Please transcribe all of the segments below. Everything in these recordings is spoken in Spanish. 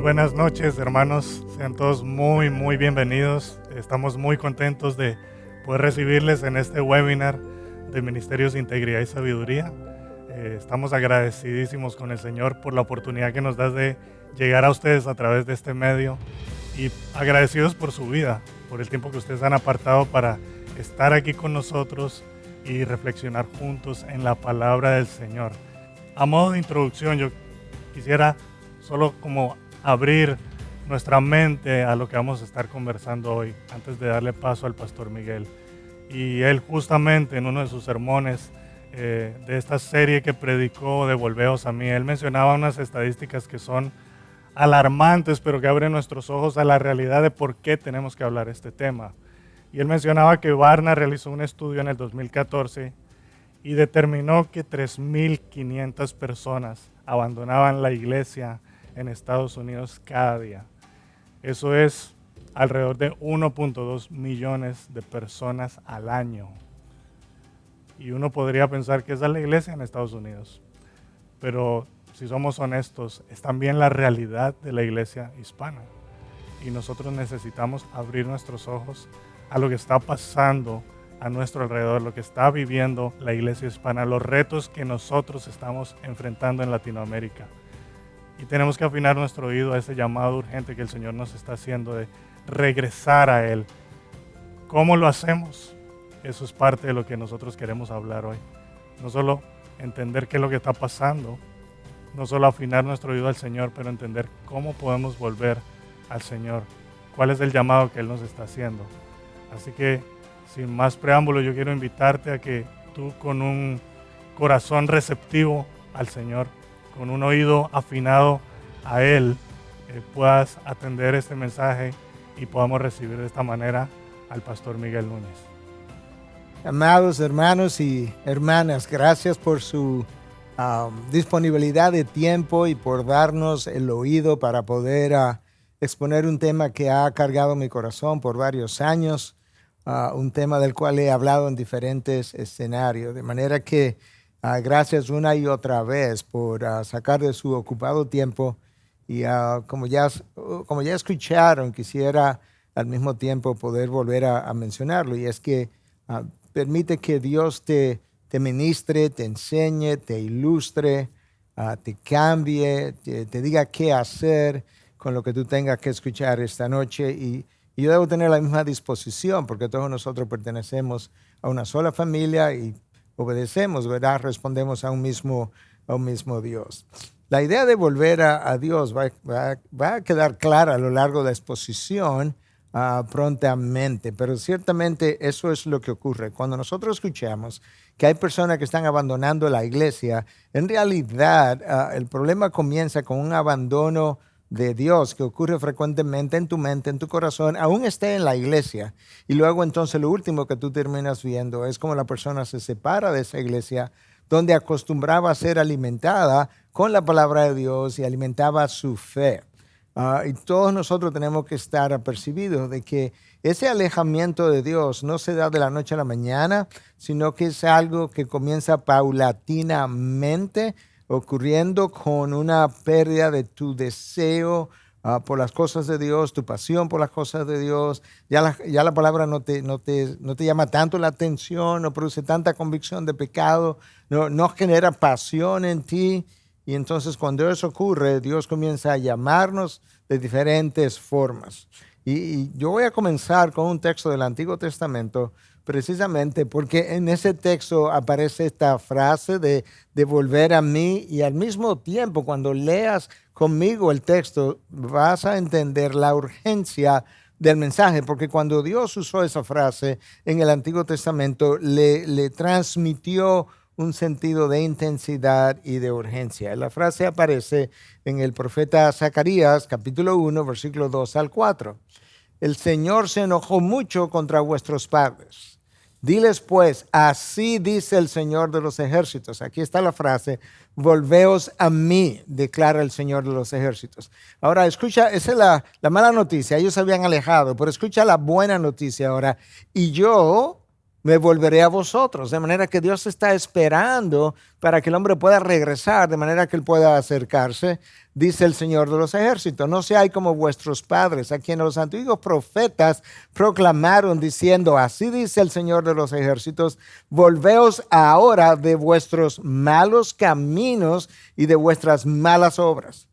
buenas noches, hermanos. Sean todos muy bienvenidos. Estamos muy contentos de poder recibirles en este webinar de Ministerios de Integridad y Sabiduría. Estamos agradecidísimos con el Señor por la oportunidad que nos da de llegar a ustedes a través de este medio y agradecidos por su vida, por el tiempo que ustedes han apartado para estar aquí con nosotros y reflexionar juntos en la palabra del Señor. A modo de introducción, yo quisiera solo como abrir nuestra mente a lo que vamos a estar conversando hoy, antes de darle paso al Pastor Miguel. Y él justamente en uno de sus sermones de esta serie que predicó de Volveos a mí, él mencionaba unas estadísticas que son alarmantes, pero que abren nuestros ojos a la realidad de por qué tenemos que hablar este tema. Y él mencionaba que Barna realizó un estudio en el 2014 y determinó que 3.500 personas abandonaban la iglesia en Estados Unidos cada día. Eso es alrededor de 1.2 millones de personas al año. Y uno podría pensar que esa es la iglesia en Estados Unidos. Pero si somos honestos, es también la realidad de la iglesia hispana. Y nosotros necesitamos abrir nuestros ojos a lo que está pasando a nuestro alrededor, lo que está viviendo la iglesia hispana, los retos que nosotros estamos enfrentando en Latinoamérica. Y tenemos que afinar nuestro oído a ese llamado urgente que el Señor nos está haciendo de regresar a Él. ¿Cómo lo hacemos? Eso es parte de lo que nosotros queremos hablar hoy. No solo entender qué es lo que está pasando, no solo afinar nuestro oído al Señor, pero entender cómo podemos volver al Señor. ¿Cuál es el llamado que Él nos está haciendo? Así que, sin más preámbulo, yo quiero invitarte a que tú, con un corazón receptivo al Señor, con un oído afinado a Él, puedas atender este mensaje y podamos recibir de esta manera al Pastor Miguel Núñez. Amados hermanos y hermanas, gracias por su disponibilidad de tiempo y por darnos el oído para poder exponer un tema que ha cargado mi corazón por varios años, un tema del cual he hablado en diferentes escenarios, de manera que gracias una y otra vez por sacar de su ocupado tiempo y como ya escucharon, quisiera al mismo tiempo poder volver a mencionarlo, y es que permite que Dios te ministre, te enseñe, te ilustre, te cambie, te diga qué hacer con lo que tú tengas que escuchar esta noche. Y yo debo tener la misma disposición porque todos nosotros pertenecemos a una sola familia y obedecemos, ¿verdad? Respondemos a un mismo Dios. La idea de volver a Dios va a quedar clara a lo largo de la exposición prontamente, pero ciertamente eso es lo que ocurre. Cuando nosotros escuchamos que hay personas que están abandonando la iglesia, en realidad el problema comienza con un abandono de Dios que ocurre frecuentemente en tu mente, en tu corazón, aún esté en la iglesia. Y luego entonces lo último que tú terminas viendo es como la persona se separa de esa iglesia donde acostumbraba a ser alimentada con la palabra de Dios y alimentaba su fe. Y todos nosotros tenemos que estar apercibidos de que ese alejamiento de Dios no se da de la noche a la mañana, sino que es algo que comienza paulatinamente, ocurriendo con una pérdida de tu deseo por las cosas de Dios, tu pasión por las cosas de Dios. Ya la palabra no te llama tanto la atención, no produce tanta convicción de pecado, no genera pasión en ti. Y entonces cuando eso ocurre, Dios comienza a llamarnos de diferentes formas. Y yo voy a comenzar con un texto del Antiguo Testamento, precisamente porque en ese texto aparece esta frase de volver a mí, y al mismo tiempo cuando leas conmigo el texto vas a entender la urgencia del mensaje, porque cuando Dios usó esa frase en el Antiguo Testamento le transmitió un sentido de intensidad y de urgencia. La frase aparece en el profeta Zacarías, capítulo 1, versículos 2 al 4. El Señor se enojó mucho contra vuestros padres. Diles pues, así dice el Señor de los ejércitos. Aquí está la frase, volveos a mí, declara el Señor de los ejércitos. Ahora, escucha, esa es la mala noticia. Ellos se habían alejado, pero escucha la buena noticia ahora. Y yo me volveré a vosotros. De manera que Dios está esperando para que el hombre pueda regresar, de manera que él pueda acercarse, dice el Señor de los ejércitos. No seáis como vuestros padres, a quienes los antiguos profetas proclamaron diciendo, así dice el Señor de los ejércitos, volveos ahora de vuestros malos caminos y de vuestras malas obras.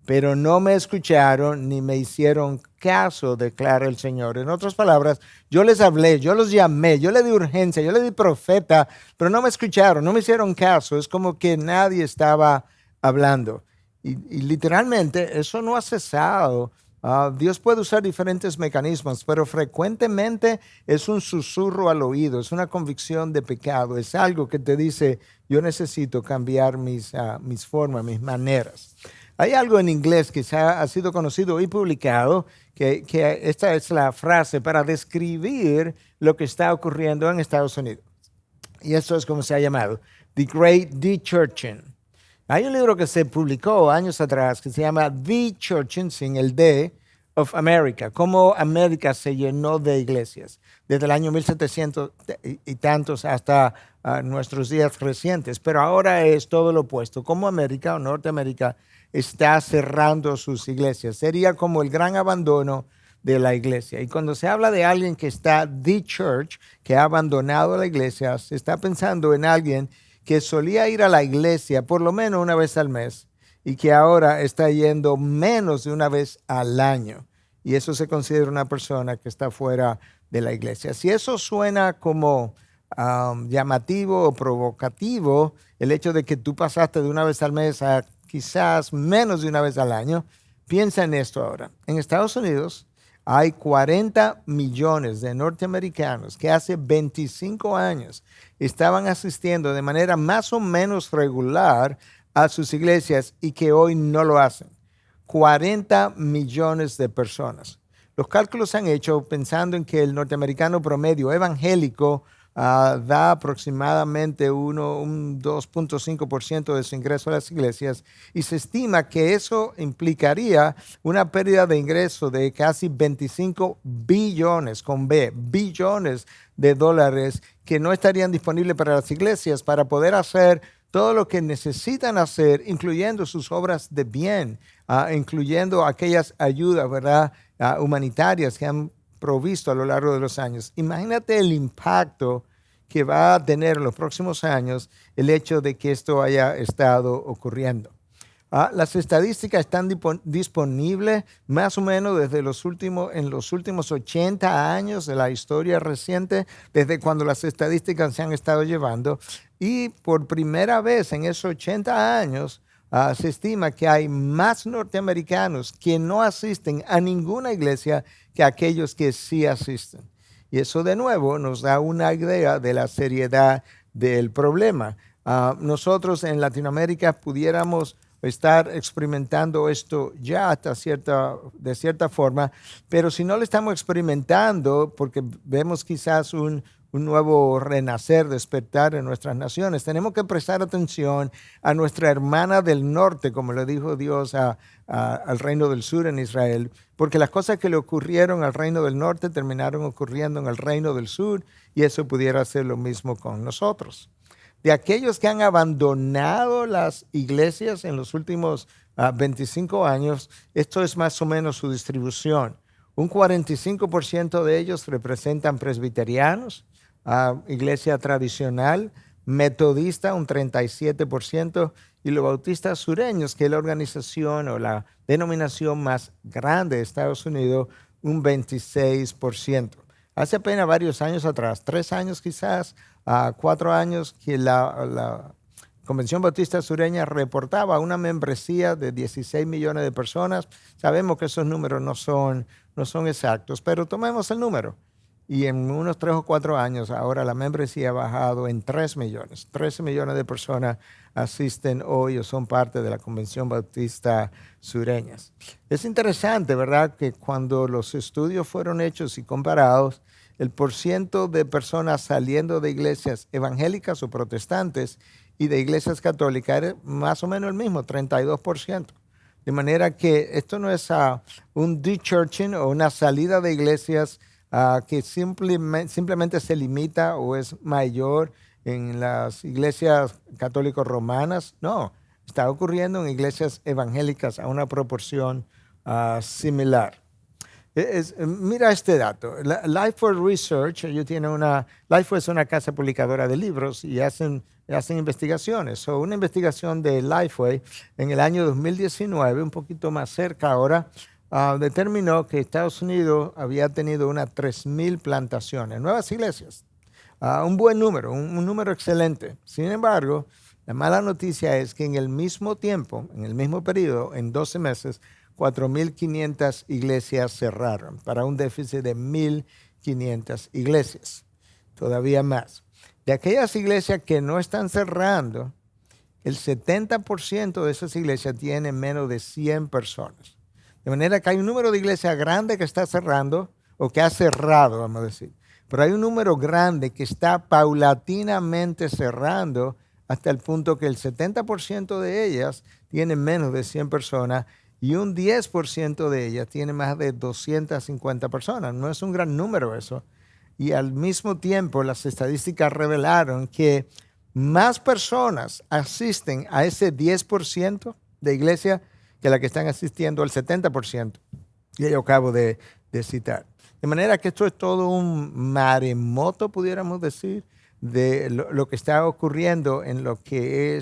Pero no me escucharon ni me hicieron caso, declara el Señor. En otras palabras, yo les hablé, yo los llamé, yo les di urgencia, yo les di profeta, pero no me escucharon, no me hicieron caso. Es como que nadie estaba hablando. Y literalmente eso no ha cesado. Dios puede usar diferentes mecanismos, pero frecuentemente es un susurro al oído, es una convicción de pecado, es algo que te dice, yo necesito cambiar mis formas, mis maneras. Hay algo en inglés que ha sido conocido y publicado, que esta es la frase para describir lo que está ocurriendo en Estados Unidos. Y esto es como se ha llamado, The Great De-Churching. Hay un libro que se publicó años atrás que se llama The Churching, sin el D, of America, cómo América se llenó de iglesias, desde el año 1700 y tantos hasta nuestros días recientes. Pero ahora es todo lo opuesto, cómo América o Norteamérica está cerrando sus iglesias. Sería como el gran abandono de la iglesia. Y cuando se habla de alguien que está the church, que ha abandonado la iglesia, se está pensando en alguien que solía ir a la iglesia por lo menos una vez al mes y que ahora está yendo menos de una vez al año. Y eso se considera una persona que está fuera de la iglesia. Si eso suena como llamativo o provocativo, el hecho de que tú pasaste de una vez al mes a quizás menos de una vez al año, piensa en esto ahora. En Estados Unidos hay 40 millones de norteamericanos que hace 25 años estaban asistiendo de manera más o menos regular a sus iglesias y que hoy no lo hacen. 40 millones de personas. Los cálculos se han hecho pensando en que el norteamericano promedio evangélico da aproximadamente un 2.5% de su ingreso a las iglesias y se estima que eso implicaría una pérdida de ingreso de casi 25 billones, con B, billones de dólares que no estarían disponibles para las iglesias para poder hacer todo lo que necesitan hacer, incluyendo sus obras de bien, incluyendo aquellas ayudas, ¿verdad?, humanitarias que han provisto a lo largo de los años. Imagínate el impacto que va a tener en los próximos años el hecho de que esto haya estado ocurriendo. Las estadísticas están disponibles más o menos desde en los últimos 80 años de la historia reciente, desde cuando las estadísticas se han estado llevando. Y por primera vez en esos 80 años, se estima que hay más norteamericanos que no asisten a ninguna iglesia que aquellos que sí asisten. Y eso de nuevo nos da una idea de la seriedad del problema. Nosotros en Latinoamérica pudiéramos estar experimentando esto ya de cierta forma, pero si no lo estamos experimentando porque vemos quizás un nuevo renacer, despertar en nuestras naciones, tenemos que prestar atención a nuestra hermana del norte, como le dijo Dios al reino del sur en Israel, porque las cosas que le ocurrieron al reino del norte terminaron ocurriendo en el reino del sur y eso pudiera ser lo mismo con nosotros. De aquellos que han abandonado las iglesias en los últimos 25 años, esto es más o menos su distribución. Un 45% de ellos representan presbiterianos, iglesia tradicional, metodista, un 37%, y los bautistas sureños, que es la organización o la denominación más grande de Estados Unidos, un 26%. Hace apenas varios años atrás, 3 años quizás, 4 años, que la Convención Bautista Sureña reportaba una membresía de 16 millones de personas. Sabemos que esos números no son exactos, pero tomemos el número. Y en unos 3 o 4 años, ahora la membresía ha bajado en 3 millones. 13 millones de personas asisten hoy o son parte de la Convención Bautista Sureña. Es interesante, ¿verdad?, que cuando los estudios fueron hechos y comparados, el porciento de personas saliendo de iglesias evangélicas o protestantes y de iglesias católicas era más o menos el mismo, 32%. De manera que esto no es un de-churching o una salida de iglesias que simplemente se limita o es mayor en las iglesias católicas romanas. No, está ocurriendo en iglesias evangélicas a una proporción similar. Mira este dato. Lifeway Research, Lifeway es una casa publicadora de libros y hacen investigaciones. Una investigación de Lifeway en el año 2019, un poquito más cerca ahora, determinó que Estados Unidos había tenido unas 3,000 plantaciones, nuevas iglesias. Un buen número, un número excelente. Sin embargo, la mala noticia es que en el mismo tiempo, en el mismo periodo, en 12 meses, 4,500 iglesias cerraron para un déficit de 1,500 iglesias, todavía más. De aquellas iglesias que no están cerrando, el 70% de esas iglesias tienen menos de 100 personas. De manera que hay un número de iglesias grande que está cerrando, o que ha cerrado, vamos a decir. Pero hay un número grande que está paulatinamente cerrando hasta el punto que el 70% de ellas tienen menos de 100 personas y un 10% de ellas tiene más de 250 personas. No es un gran número eso. Y al mismo tiempo las estadísticas revelaron que más personas asisten a ese 10% de iglesia que la que están asistiendo al 70%. Y yo acabo de citar. De manera que esto es todo un maremoto, pudiéramos decir, de lo que está ocurriendo en lo que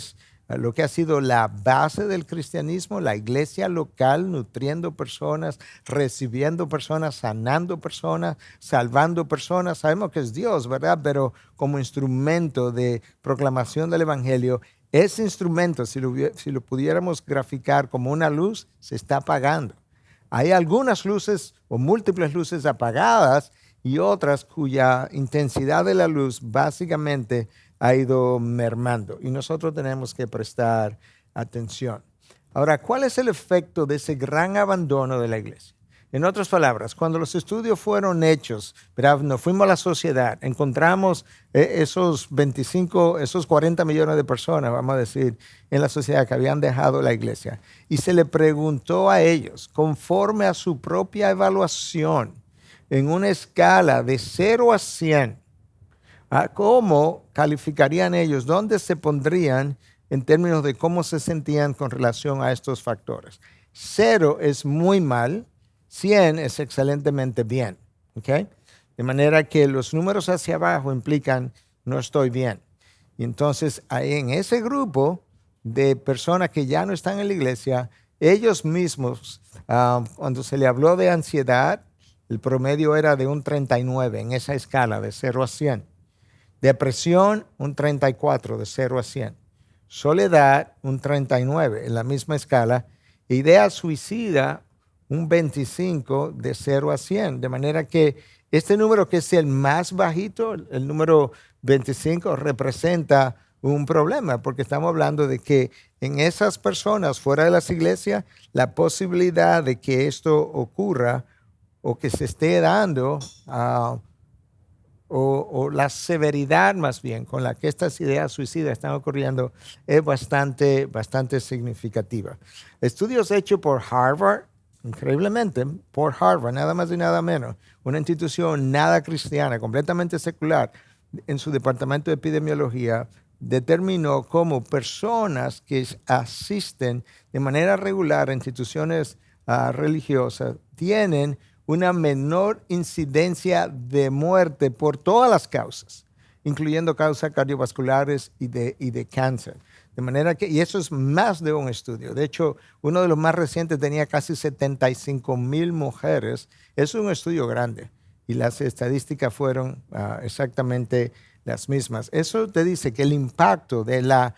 ha sido la base del cristianismo, la iglesia local, nutriendo personas, recibiendo personas, sanando personas, salvando personas. Sabemos que es Dios, ¿verdad? Pero como instrumento de proclamación del evangelio, ese instrumento, si lo pudiéramos graficar como una luz, se está apagando. Hay algunas luces o múltiples luces apagadas y otras cuya intensidad de la luz básicamente ha ido mermando y nosotros tenemos que prestar atención. Ahora, ¿cuál es el efecto de ese gran abandono de la iglesia? En otras palabras, cuando los estudios fueron hechos, ¿verdad? Nos fuimos a la sociedad, encontramos esos 40 millones de personas, vamos a decir, en la sociedad que habían dejado la iglesia. Y se le preguntó a ellos, conforme a su propia evaluación, en una escala de 0 a 100, ¿cómo calificarían ellos? ¿Dónde se pondrían en términos de cómo se sentían con relación a estos factores? 0 es muy mal, 100 es excelentemente bien. ¿Okay? De manera que los números hacia abajo implican no estoy bien. Y entonces ahí en ese grupo de personas que ya no están en la iglesia, ellos mismos, cuando se le habló de ansiedad, el promedio era de un 39 en esa escala de 0 a 100. Depresión, un 34 de 0 a 100. Soledad, un 39 en la misma escala. Idea suicida, un 25 de 0 a 100. De manera que este número, que es el más bajito, el número 25, representa un problema, porque estamos hablando de que en esas personas fuera de las iglesias, la posibilidad de que esto ocurra o que se esté dando, o la severidad más bien con la que estas ideas suicidas están ocurriendo es bastante significativa. Estudios hechos por Harvard, increíblemente, por Harvard, nada más y nada menos, una institución nada cristiana, completamente secular, en su departamento de epidemiología, determinó cómo personas que asisten de manera regular a instituciones religiosas tienen una menor incidencia de muerte por todas las causas, incluyendo causas cardiovasculares y de cáncer. De manera que, y eso es más de un estudio. De hecho, uno de los más recientes tenía casi 75,000 mujeres. Es un estudio grande y las estadísticas fueron exactamente las mismas. Eso te dice que el impacto de la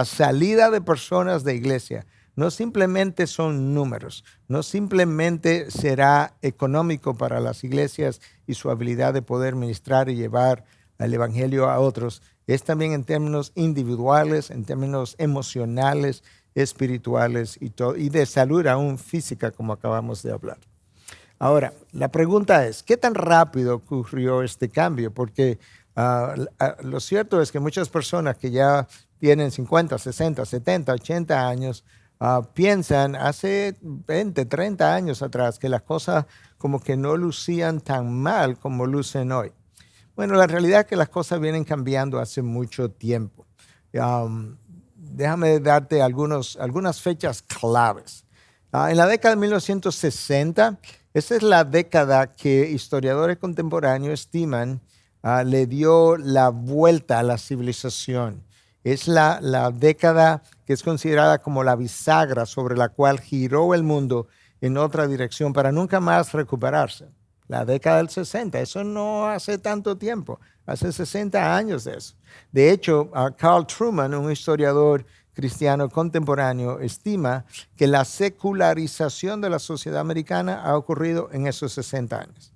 salida de personas de iglesia no simplemente son números, no simplemente será económico para las iglesias y su habilidad de poder ministrar y llevar el evangelio a otros, es también en términos individuales, en términos emocionales, espirituales y de salud aún física, como acabamos de hablar. Ahora, la pregunta es, ¿qué tan rápido ocurrió este cambio? Porque lo cierto es que muchas personas que ya tienen 50, 60, 70, 80 años piensan hace 20, 30 años atrás que las cosas como que no lucían tan mal como lucen hoy. Bueno, la realidad es que las cosas vienen cambiando hace mucho tiempo. Déjame darte algunas fechas claves. En la década de 1960, esa es la década que historiadores contemporáneos estiman le dio la vuelta a la civilización. Es la década que es considerada como la bisagra sobre la cual giró el mundo en otra dirección para nunca más recuperarse. La década del 60, eso no hace tanto tiempo, hace 60 años de eso. De hecho, Carl Truman, un historiador cristiano contemporáneo, estima que la secularización de la sociedad americana ha ocurrido en esos 60 años.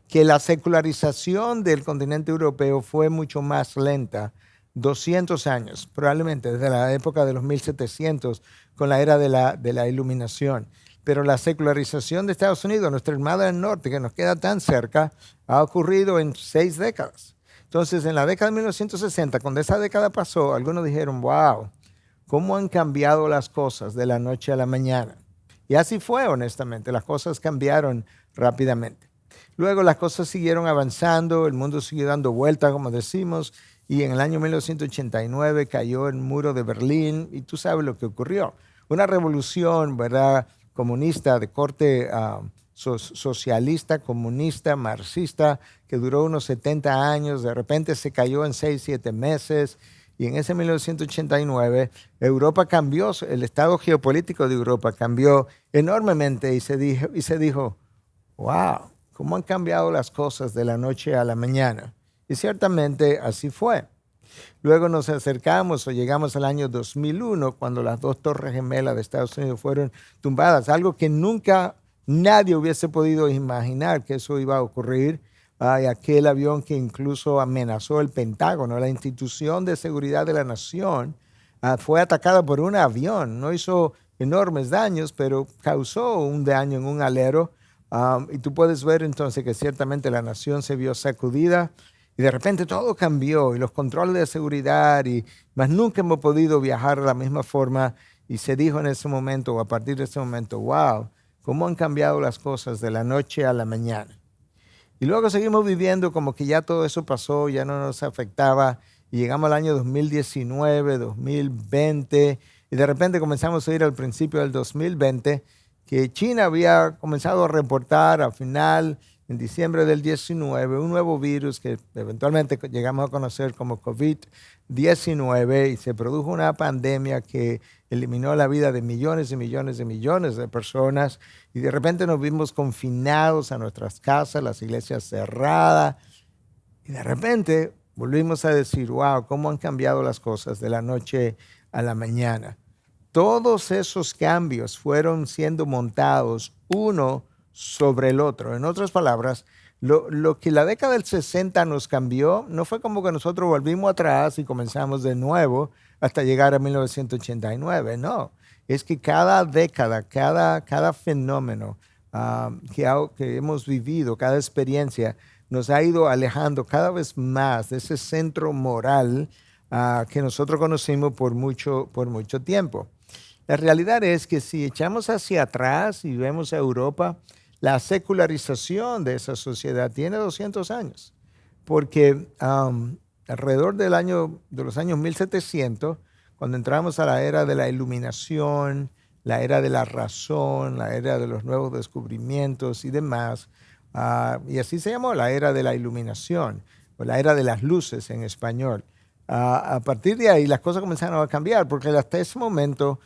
Que la secularización del continente europeo fue mucho más lenta, 200 años, probablemente desde la época de los 1700, con la era de la Iluminación. Pero la secularización de Estados Unidos, nuestra hermana del norte, que nos queda tan cerca, ha ocurrido en 6 décadas. Entonces, en la década de 1960, cuando esa década pasó, algunos dijeron, wow, ¿cómo han cambiado las cosas de la noche a la mañana? Y así fue, honestamente, las cosas cambiaron rápidamente. Luego las cosas siguieron avanzando, el mundo siguió dando vueltas, como decimos, y en el año 1989 cayó el muro de Berlín, y tú sabes lo que ocurrió. Una revolución, ¿verdad?, comunista de corte socialista, comunista, marxista, que duró unos 70 años, de repente se cayó en 6, 7 meses, y en ese 1989 Europa cambió, el estado geopolítico de Europa cambió enormemente y se dijo, wow, ¿cómo han cambiado las cosas de la noche a la mañana? Y ciertamente así fue. Luego nos acercamos o llegamos al año 2001, cuando las 2 torres gemelas de Estados Unidos fueron tumbadas, algo que nunca nadie hubiese podido imaginar que eso iba a ocurrir. Aquel avión que incluso amenazó el Pentágono, la institución de seguridad de la nación, fue atacada por un avión. No hizo enormes daños, pero causó un daño en un alero. Y tú puedes ver entonces que ciertamente la nación se vio sacudida. Y de repente todo cambió y los controles de seguridad, más nunca hemos podido viajar de la misma forma. Y se dijo en ese momento, o a partir de ese momento, wow, cómo han cambiado las cosas de la noche a la mañana. Y luego seguimos viviendo como que ya todo eso pasó, ya no nos afectaba. Y llegamos al año 2019, 2020, y de repente comenzamos a ir al principio del 2020, que China había comenzado a reportar al final, en diciembre del 19, un nuevo virus que eventualmente llegamos a conocer como COVID-19, y se produjo una pandemia que eliminó la vida de millones y millones y millones de personas, y de repente nos vimos confinados a nuestras casas, las iglesias cerradas, y de repente volvimos a decir, wow, cómo han cambiado las cosas de la noche a la mañana. Todos esos cambios fueron siendo montados uno sobre el otro. En otras palabras, lo que la década del 60 nos cambió, no fue como que nosotros volvimos atrás y comenzamos de nuevo hasta llegar a 1989, no. Es que cada década, cada fenómeno que hemos vivido, cada experiencia, nos ha ido alejando cada vez más de ese centro moral que nosotros conocimos por mucho tiempo. La realidad es que si echamos hacia atrás y vemos a Europa, la secularización de esa sociedad tiene 200 años, porque alrededor de los años 1700, cuando entramos a la era de la Iluminación, la era de la razón, la era de los nuevos descubrimientos y demás, y así se llamó la era de la Iluminación, o la era de las luces en español. A partir de ahí las cosas comenzaron a cambiar, porque hasta ese momento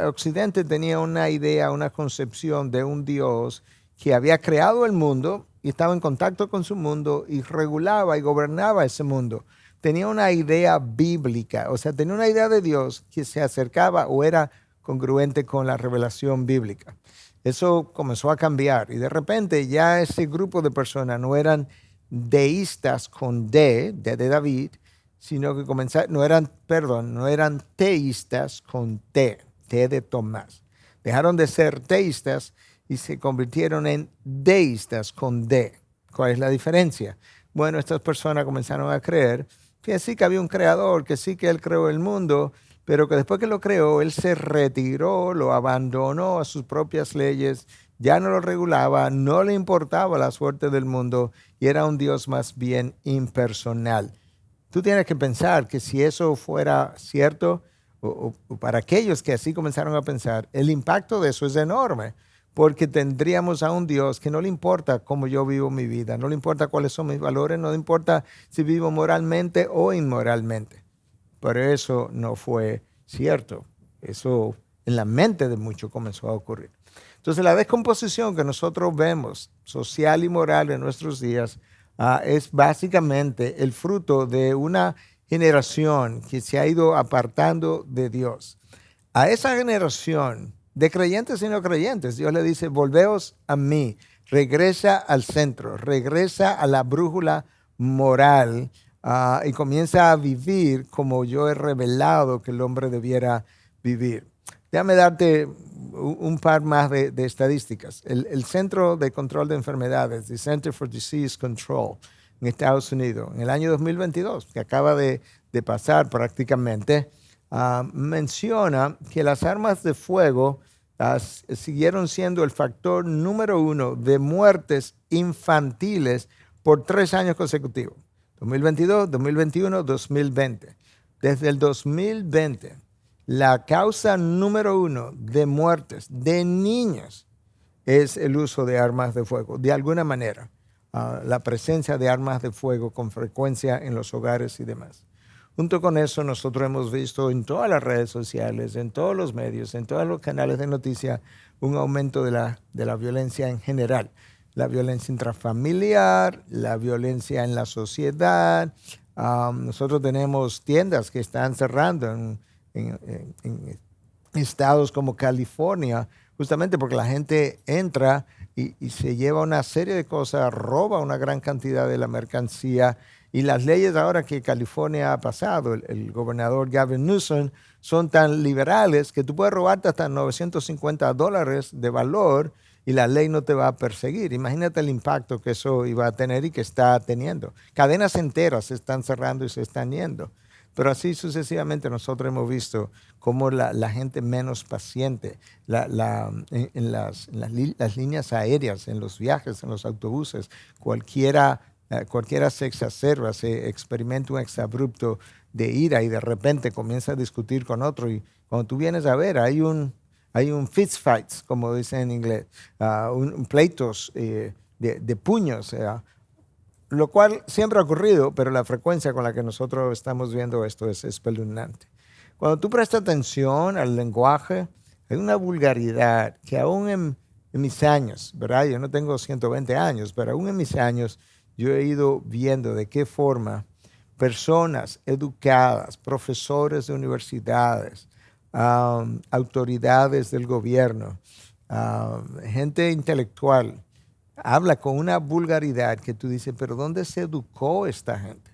Occidente tenía una idea, una concepción de un Dios que había creado el mundo y estaba en contacto con su mundo y regulaba y gobernaba ese mundo. Tenía una idea bíblica, o sea, tenía una idea de Dios que se acercaba o era congruente con la revelación bíblica. Eso comenzó a cambiar y de repente ya ese grupo de personas no eran deístas con D, de David, sino que no eran teístas con T de Tomás. Dejaron de ser teístas y se convirtieron en deístas con D. ¿Cuál es la diferencia? Bueno, estas personas comenzaron a creer que sí que había un creador, que sí que él creó el mundo, pero que después que lo creó, él se retiró, lo abandonó a sus propias leyes, ya no lo regulaba, no le importaba la suerte del mundo y era un Dios más bien impersonal. Tú tienes que pensar que si eso fuera cierto, o para aquellos que así comenzaron a pensar, el impacto de eso es enorme, porque tendríamos a un Dios que no le importa cómo yo vivo mi vida, no le importa cuáles son mis valores, no le importa si vivo moralmente o inmoralmente. Pero eso no fue cierto. Eso en la mente de muchos comenzó a ocurrir. Entonces la descomposición que nosotros vemos, social y moral en nuestros días, es básicamente el fruto de una generación que se ha ido apartando de Dios. A esa generación de creyentes y no creyentes, Dios le dice, volveos a mí, regresa al centro, regresa a la brújula moral y comienza a vivir como yo he revelado que el hombre debiera vivir. Déjame darte un par más de estadísticas. El Centro de Control de Enfermedades, the Center for Disease Control en Estados Unidos, en el año 2022, que acaba de pasar prácticamente, menciona que las armas de fuego siguieron siendo el factor número 1 de muertes infantiles por 3 años consecutivos. 2022, 2021, 2020. Desde el 2020, la causa número 1 de muertes de niños es el uso de armas de fuego, de alguna manera. La presencia de armas de fuego con frecuencia en los hogares y demás. Junto con eso, nosotros hemos visto en todas las redes sociales, en todos los medios, en todos los canales de noticias, un aumento de la violencia en general. La violencia intrafamiliar, la violencia en la sociedad. Nosotros tenemos tiendas que están cerrando en estados como California, justamente porque la gente entra y se lleva una serie de cosas, roba una gran cantidad de la mercancía. Y las leyes ahora que California ha pasado, el gobernador Gavin Newsom, son tan liberales que tú puedes robarte hasta $950 de valor y la ley no te va a perseguir. Imagínate el impacto que eso iba a tener y que está teniendo. Cadenas enteras se están cerrando y se están yendo. Pero así sucesivamente nosotros hemos visto cómo la gente menos paciente, en las líneas aéreas, en los viajes, en los autobuses, cualquiera se exacerba, se experimenta un exabrupto de ira y de repente comienza a discutir con otro. Y cuando tú vienes a ver, hay un fist fights, como dicen en inglés, un pleitos de puños, lo cual siempre ha ocurrido, pero la frecuencia con la que nosotros estamos viendo esto es espeluznante. Cuando tú prestas atención al lenguaje, hay una vulgaridad que aún en mis años, ¿verdad? Yo no tengo 120 años, pero aún en mis años yo he ido viendo de qué forma personas educadas, profesores de universidades, autoridades del gobierno, gente intelectual, habla con una vulgaridad que tú dices, pero ¿dónde se educó esta gente?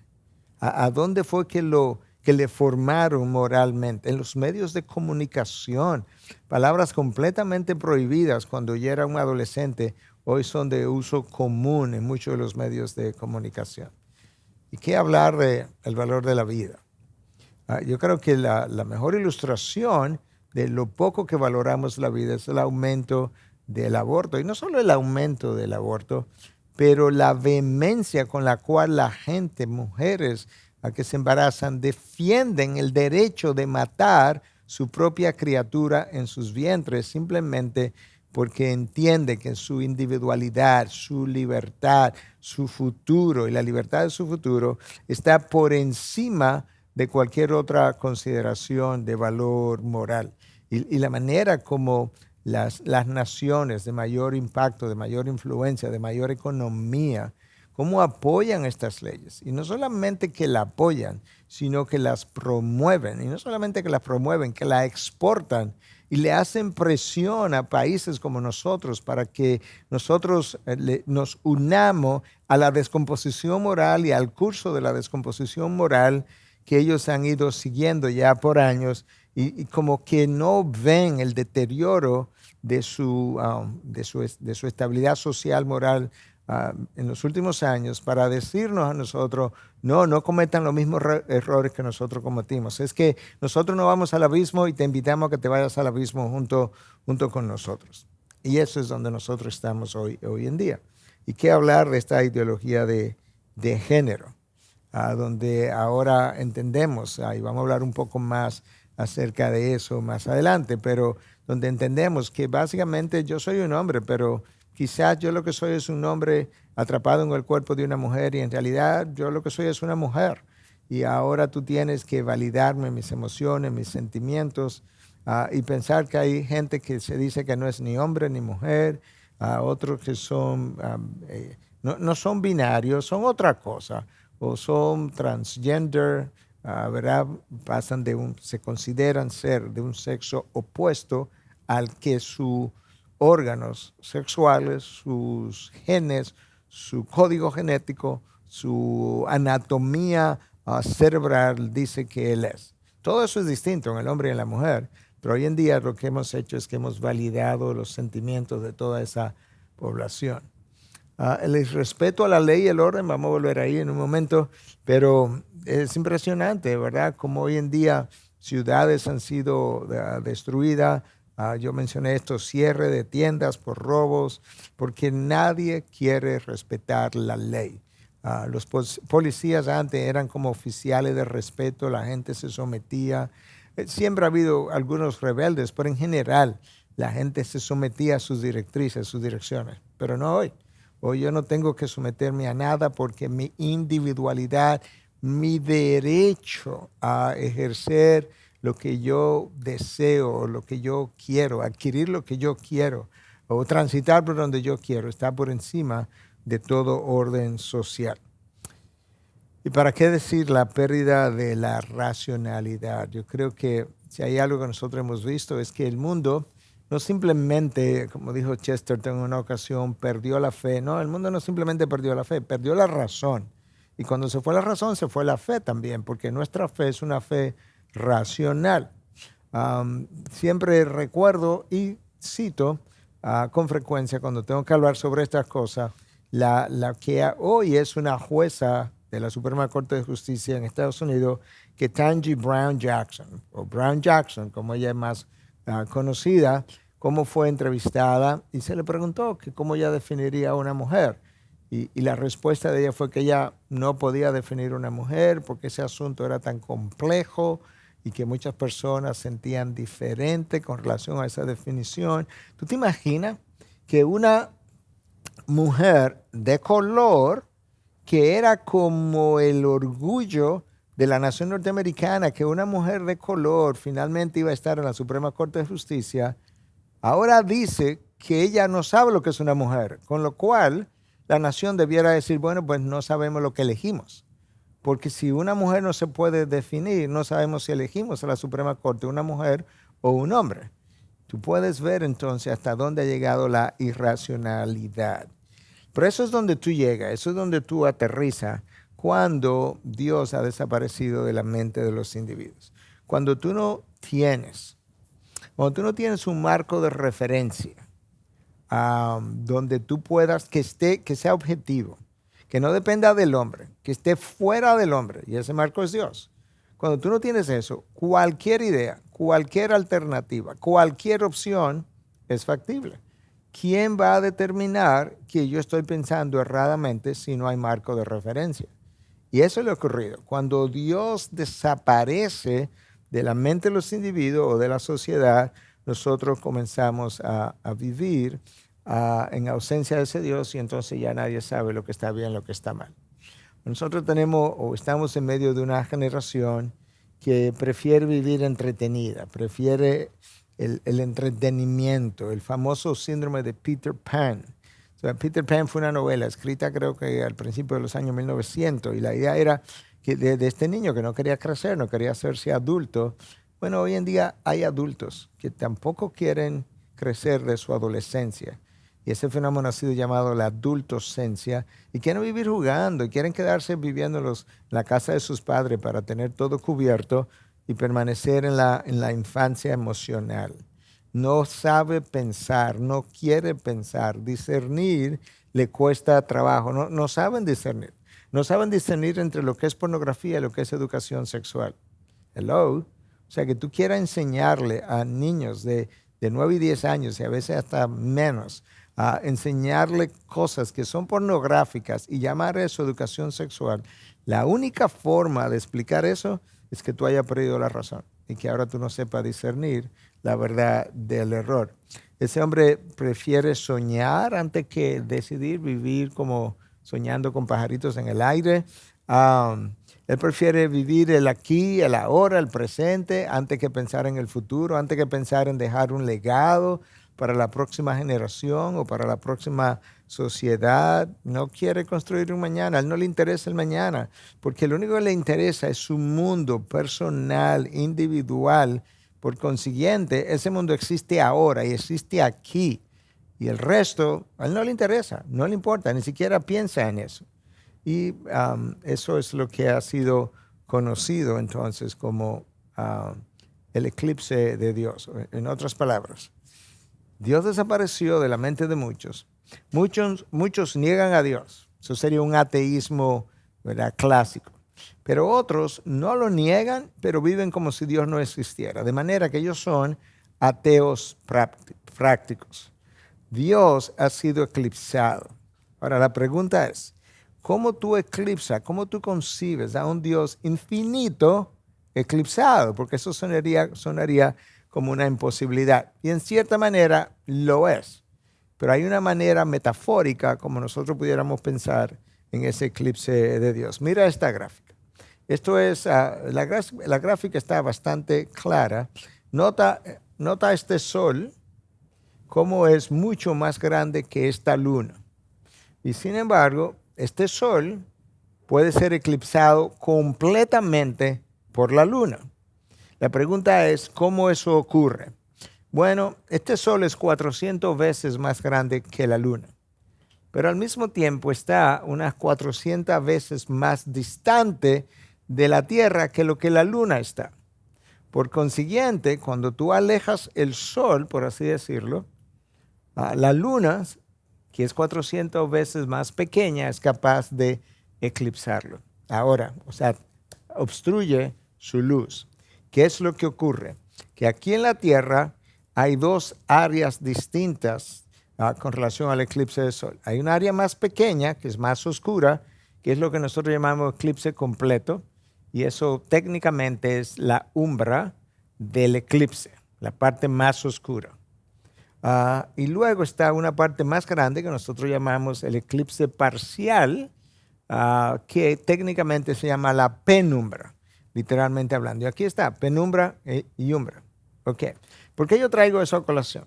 ¿A dónde fue que le formaron moralmente? En los medios de comunicación, palabras completamente prohibidas cuando yo era un adolescente, hoy son de uso común en muchos de los medios de comunicación. ¿Y qué hablar del valor de la vida? Yo creo que la mejor ilustración de lo poco que valoramos la vida es el aumento del aborto. Y no solo el aumento del aborto, pero la vehemencia con la cual la gente, mujeres a que se embarazan, defienden el derecho de matar su propia criatura en sus vientres simplemente porque entiende que su individualidad, su libertad, su futuro y la libertad de su futuro está por encima de cualquier otra consideración de valor moral. Y la manera como las naciones de mayor impacto, de mayor influencia, de mayor economía, cómo apoyan estas leyes. Y no solamente que la apoyan, sino que las promueven. Y no solamente que las promueven, que la exportan y le hacen presión a países como nosotros para que nosotros nos unamos a la descomposición moral y al curso de la descomposición moral que ellos han ido siguiendo ya por años y como que no ven el deterioro de su estabilidad social, moral en los últimos años para decirnos a nosotros, no cometan los mismos errores que nosotros cometimos. Es que nosotros no vamos al abismo y te invitamos a que te vayas al abismo junto con nosotros. Y eso es donde nosotros estamos hoy en día. ¿Y qué hablar de esta ideología de género? Donde ahora entendemos, y vamos a hablar un poco más acerca de eso más adelante, pero donde entendemos que básicamente yo soy un hombre, pero quizás yo lo que soy es un hombre atrapado en el cuerpo de una mujer y en realidad yo lo que soy es una mujer. Y ahora tú tienes que validarme mis emociones, mis sentimientos y pensar que hay gente que se dice que no es ni hombre ni mujer, otros que son, no son binarios, son otra cosa, o son transgender, ¿verdad? Se consideran ser de un sexo opuesto al que sus órganos sexuales, sus genes, su código genético, su anatomía cerebral dice que él es. Todo eso es distinto en el hombre y en la mujer, pero hoy en día lo que hemos hecho es que hemos validado los sentimientos de toda esa población. El respeto a la ley y el orden, vamos a volver ahí en un momento, pero es impresionante, ¿verdad? Como hoy en día ciudades han sido destruidas. Yo mencioné esto, cierre de tiendas por robos, porque nadie quiere respetar la ley. Los policías antes eran como oficiales de respeto, la gente se sometía. Siempre ha habido algunos rebeldes, pero en general la gente se sometía a sus directrices, sus direcciones, pero no hoy. Hoy yo no tengo que someterme a nada porque mi individualidad, mi derecho a ejercer lo que yo deseo, lo que yo quiero, adquirir lo que yo quiero o transitar por donde yo quiero, está por encima de todo orden social. ¿Y para qué decir la pérdida de la racionalidad? Yo creo que si hay algo que nosotros hemos visto es que el mundo no simplemente, como dijo Chesterton en una ocasión, perdió la fe. No, el mundo no simplemente perdió la fe, perdió la razón. Y cuando se fue la razón, se fue la fe también, porque nuestra fe es una fe racional. Siempre recuerdo y cito con frecuencia cuando tengo que hablar sobre estas cosas, la que hoy es una jueza de la Suprema Corte de Justicia en Estados Unidos, Ketanji Brown Jackson, o Brown Jackson, como ella es más conocida, cómo fue entrevistada y se le preguntó que cómo ella definiría a una mujer. Y la respuesta de ella fue que ella no podía definir una mujer porque ese asunto era tan complejo y que muchas personas sentían diferente con relación a esa definición. ¿Tú te imaginas que una mujer de color, que era como el orgullo de la nación norteamericana, que una mujer de color finalmente iba a estar en la Suprema Corte de Justicia, ahora dice que ella no sabe lo que es una mujer, con lo cual la nación debiera decir, bueno, pues no sabemos lo que elegimos. Porque si una mujer no se puede definir, no sabemos si elegimos a la Suprema Corte una mujer o un hombre. Tú puedes ver entonces hasta dónde ha llegado la irracionalidad. Pero eso es donde tú llegas, eso es donde tú aterrizas cuando Dios ha desaparecido de la mente de los individuos. Cuando tú no tienes un marco de referencia donde tú puedas, que sea objetivo, que no dependa del hombre, que esté fuera del hombre, y ese marco es Dios. Cuando tú no tienes eso, cualquier idea, cualquier alternativa, cualquier opción es factible. ¿Quién va a determinar que yo estoy pensando erradamente si no hay marco de referencia? Y eso le ha ocurrido. Cuando Dios desaparece de la mente de los individuos o de la sociedad, nosotros comenzamos a vivir en ausencia de ese Dios y entonces ya nadie sabe lo que está bien, lo que está mal. Nosotros estamos en medio de una generación que prefiere vivir entretenida, prefiere el entretenimiento, el famoso síndrome de Peter Pan. O sea, Peter Pan fue una novela escrita creo que al principio de los años 1900 y la idea era que de este niño que no quería crecer, no quería hacerse adulto. Bueno, hoy en día hay adultos que tampoco quieren crecer de su adolescencia. Y ese fenómeno ha sido llamado la adultoscencia y quieren vivir jugando y quieren quedarse viviendo en la casa de sus padres para tener todo cubierto y permanecer en la infancia emocional. No sabe pensar, no quiere pensar, discernir le cuesta trabajo, no saben discernir. No saben discernir entre lo que es pornografía y lo que es educación sexual. Hello. O sea, que tú quieras enseñarle a niños de 9 y 10 años y a veces hasta menos, a enseñarle cosas que son pornográficas y llamar eso educación sexual. La única forma de explicar eso es que tú hayas perdido la razón y que ahora tú no sepas discernir la verdad del error. Ese hombre prefiere soñar antes que decidir vivir como soñando con pajaritos en el aire. Él prefiere vivir el aquí, el ahora, el presente, antes que pensar en el futuro, antes que pensar en dejar un legado para la próxima generación o para la próxima sociedad. No quiere construir un mañana, a él no le interesa el mañana, porque lo único que le interesa es su mundo personal, individual. Por consiguiente, ese mundo existe ahora y existe aquí. Y el resto, a él no le interesa, no le importa, ni siquiera piensa en eso. Y eso es lo que ha sido conocido entonces como el eclipse de Dios. En otras palabras, Dios desapareció de la mente de muchos. Muchos niegan a Dios. Eso sería un ateísmo, ¿verdad?, clásico. Pero otros no lo niegan, pero viven como si Dios no existiera. De manera que ellos son ateos prácticos. Dios ha sido eclipsado. Ahora la pregunta es, ¿cómo tú eclipsas, cómo tú concibes a un Dios infinito eclipsado? Porque eso sonaría como una imposibilidad. Y en cierta manera lo es. Pero hay una manera metafórica como nosotros pudiéramos pensar en ese eclipse de Dios. Mira esta gráfica. Esto es, la gráfica está bastante clara. Nota este sol, cómo es mucho más grande que esta luna. Y sin embargo, este sol puede ser eclipsado completamente por la luna. La pregunta es, ¿cómo eso ocurre? Bueno, este sol es 400 veces más grande que la luna, pero al mismo tiempo está unas 400 veces más distante de la Tierra que lo que la luna está. Por consiguiente, cuando tú alejas el sol, por así decirlo, la luna, que es 400 veces más pequeña, es capaz de eclipsarlo. Ahora, o sea, obstruye su luz. ¿Qué es lo que ocurre? Que aquí en la Tierra hay dos áreas distintas con relación al eclipse del sol. Hay una área más pequeña, que es más oscura, que es lo que nosotros llamamos eclipse completo, y eso técnicamente es la umbra del eclipse, la parte más oscura. Y luego está una parte más grande que nosotros llamamos el eclipse parcial, que técnicamente se llama la penumbra, literalmente hablando. Y aquí está, penumbra y umbra. Okay. ¿Por qué yo traigo eso a colación?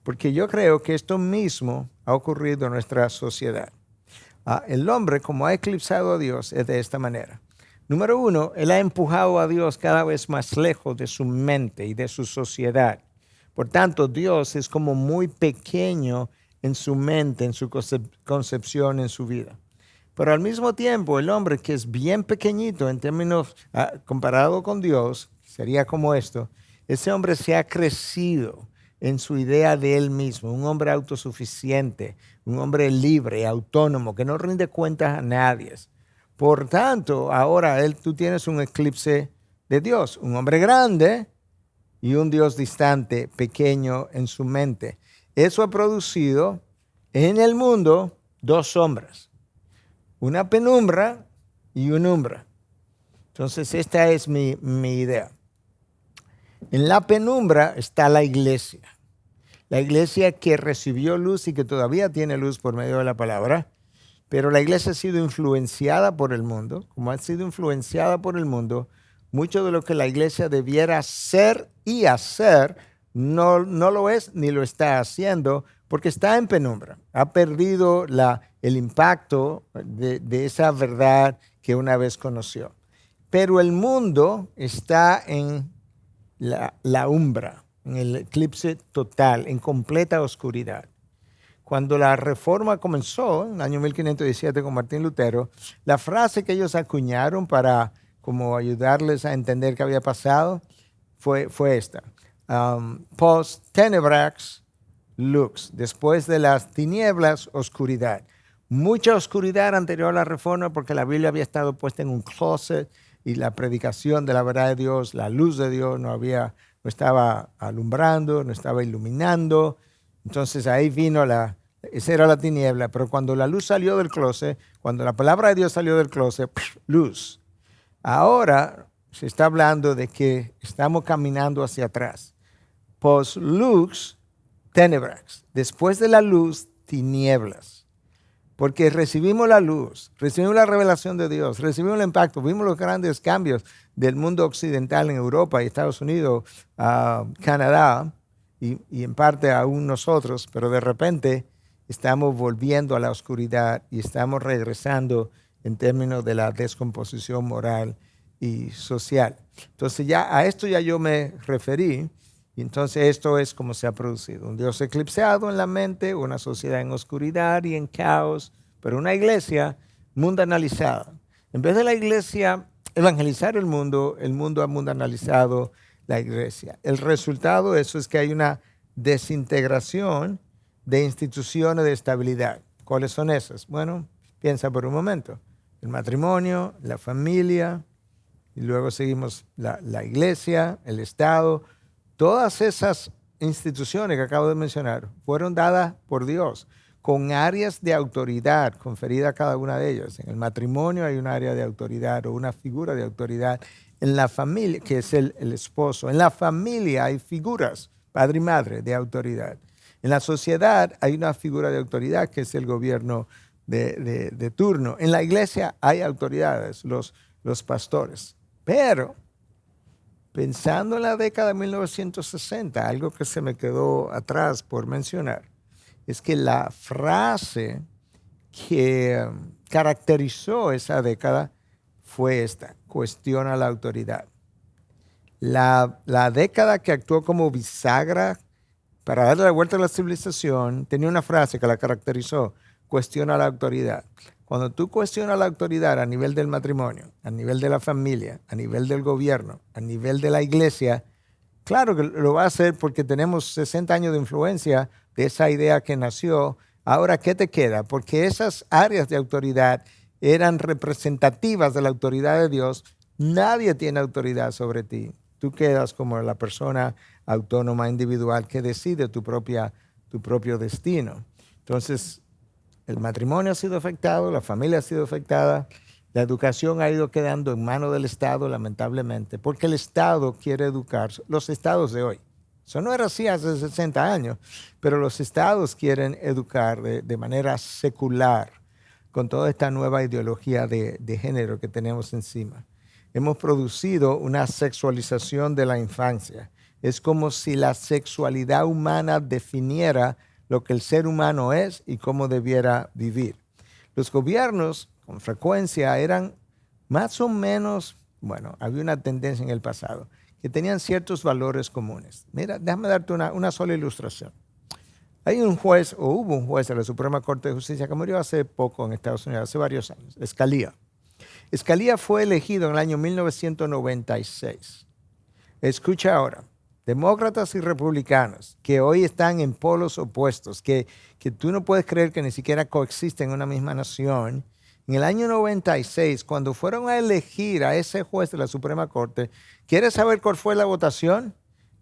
Porque yo creo que esto mismo ha ocurrido en nuestra sociedad. El hombre, como ha eclipsado a Dios, es de esta manera. Número uno, él ha empujado a Dios cada vez más lejos de su mente y de su sociedad. Por tanto, Dios es como muy pequeño en su mente, en su concepción, en su vida. Pero al mismo tiempo, el hombre, que es bien pequeñito en términos, comparado con Dios, sería como esto, ese hombre se ha crecido en su idea de él mismo, un hombre autosuficiente, un hombre libre, autónomo, que no rinde cuentas a nadie. Por tanto, ahora tú tienes un eclipse de Dios, un hombre grande y un Dios distante, pequeño en su mente. Eso ha producido en el mundo dos sombras, una penumbra y una umbra. Entonces, esta es mi idea. En la penumbra está la iglesia que recibió luz y que todavía tiene luz por medio de la palabra, pero la iglesia ha sido influenciada por el mundo. Como ha sido influenciada por el mundo, mucho de lo que la iglesia debiera ser y hacer no lo es ni lo está haciendo porque está en penumbra. Ha perdido el impacto de esa verdad que una vez conoció. Pero el mundo está en la umbra, en el eclipse total, en completa oscuridad. Cuando la reforma comenzó, en el año 1517 con Martín Lutero, la frase que ellos acuñaron para como ayudarles a entender qué había pasado fue esta. Post tenebrax lux, después de las tinieblas, oscuridad. mucha oscuridad anterior a la Reforma porque la Biblia había estado puesta en un closet y la predicación de la verdad de Dios, la luz de Dios no estaba alumbrando, no estaba iluminando. Entonces ahí vino esa era la tiniebla. Pero cuando la luz salió del closet, cuando la palabra de Dios salió del closet, luz. Ahora se está hablando de que estamos caminando hacia atrás. Post lux, tenebrax. Después de la luz, tinieblas. Porque recibimos la luz, recibimos la revelación de Dios, recibimos el impacto, vimos los grandes cambios del mundo occidental en Europa y Estados Unidos, Canadá y en parte aún nosotros, pero de repente estamos volviendo a la oscuridad y estamos regresando en términos de la descomposición moral y social. Entonces a esto ya yo me referí. Y entonces esto es como se ha producido. Un Dios eclipsado en la mente, una sociedad en oscuridad y en caos, pero una iglesia mundanalizada. En vez de la iglesia evangelizar el mundo ha mundanalizado la iglesia. El resultado de eso es que hay una desintegración de instituciones de estabilidad. ¿Cuáles son esas? Bueno, piensa por un momento. El matrimonio, la familia, y luego seguimos la iglesia, el Estado. Todas esas instituciones que acabo de mencionar fueron dadas por Dios con áreas de autoridad conferidas a cada una de ellas. En el matrimonio hay un área de autoridad o una figura de autoridad. En la familia, que es el esposo. En la familia hay figuras, padre y madre, de autoridad. En la sociedad hay una figura de autoridad que es el gobierno de turno. En la iglesia hay autoridades, los pastores. Pero pensando en la década de 1960, algo que se me quedó atrás por mencionar, es que la frase que caracterizó esa década fue esta: cuestiona la autoridad. La década que actuó como bisagra para darle la vuelta a la civilización tenía una frase que la caracterizó: cuestiona la autoridad. Cuando tú cuestionas la autoridad a nivel del matrimonio, a nivel de la familia, a nivel del gobierno, a nivel de la iglesia, claro que lo va a hacer porque tenemos 60 años de influencia de esa idea que nació. Ahora, ¿qué te queda? Porque esas áreas de autoridad eran representativas de la autoridad de Dios. Nadie tiene autoridad sobre ti. Tú quedas como la persona autónoma, individual, que decide tu propio destino. Entonces, el matrimonio ha sido afectado, la familia ha sido afectada, la educación ha ido quedando en manos del Estado, lamentablemente, porque el Estado quiere educar, los estados de hoy. Eso no era así hace 60 años, pero los estados quieren educar de manera secular, con toda esta nueva ideología de género que tenemos encima. Hemos producido una sexualización de la infancia. Es como si la sexualidad humana definiera lo que el ser humano es y cómo debiera vivir. Los gobiernos, con frecuencia, eran más o menos, bueno, había una tendencia en el pasado, que tenían ciertos valores comunes. Mira, déjame darte una sola ilustración. Hay un juez, o hubo un juez de la Suprema Corte de Justicia que murió hace poco en Estados Unidos, hace varios años, Scalia. Scalia fue elegido en el año 1996. Escucha ahora. Demócratas y republicanos que hoy están en polos opuestos, que tú no puedes creer que ni siquiera coexisten en una misma nación. En el año 96, cuando fueron a elegir a ese juez de la Suprema Corte, ¿quieres saber cuál fue la votación?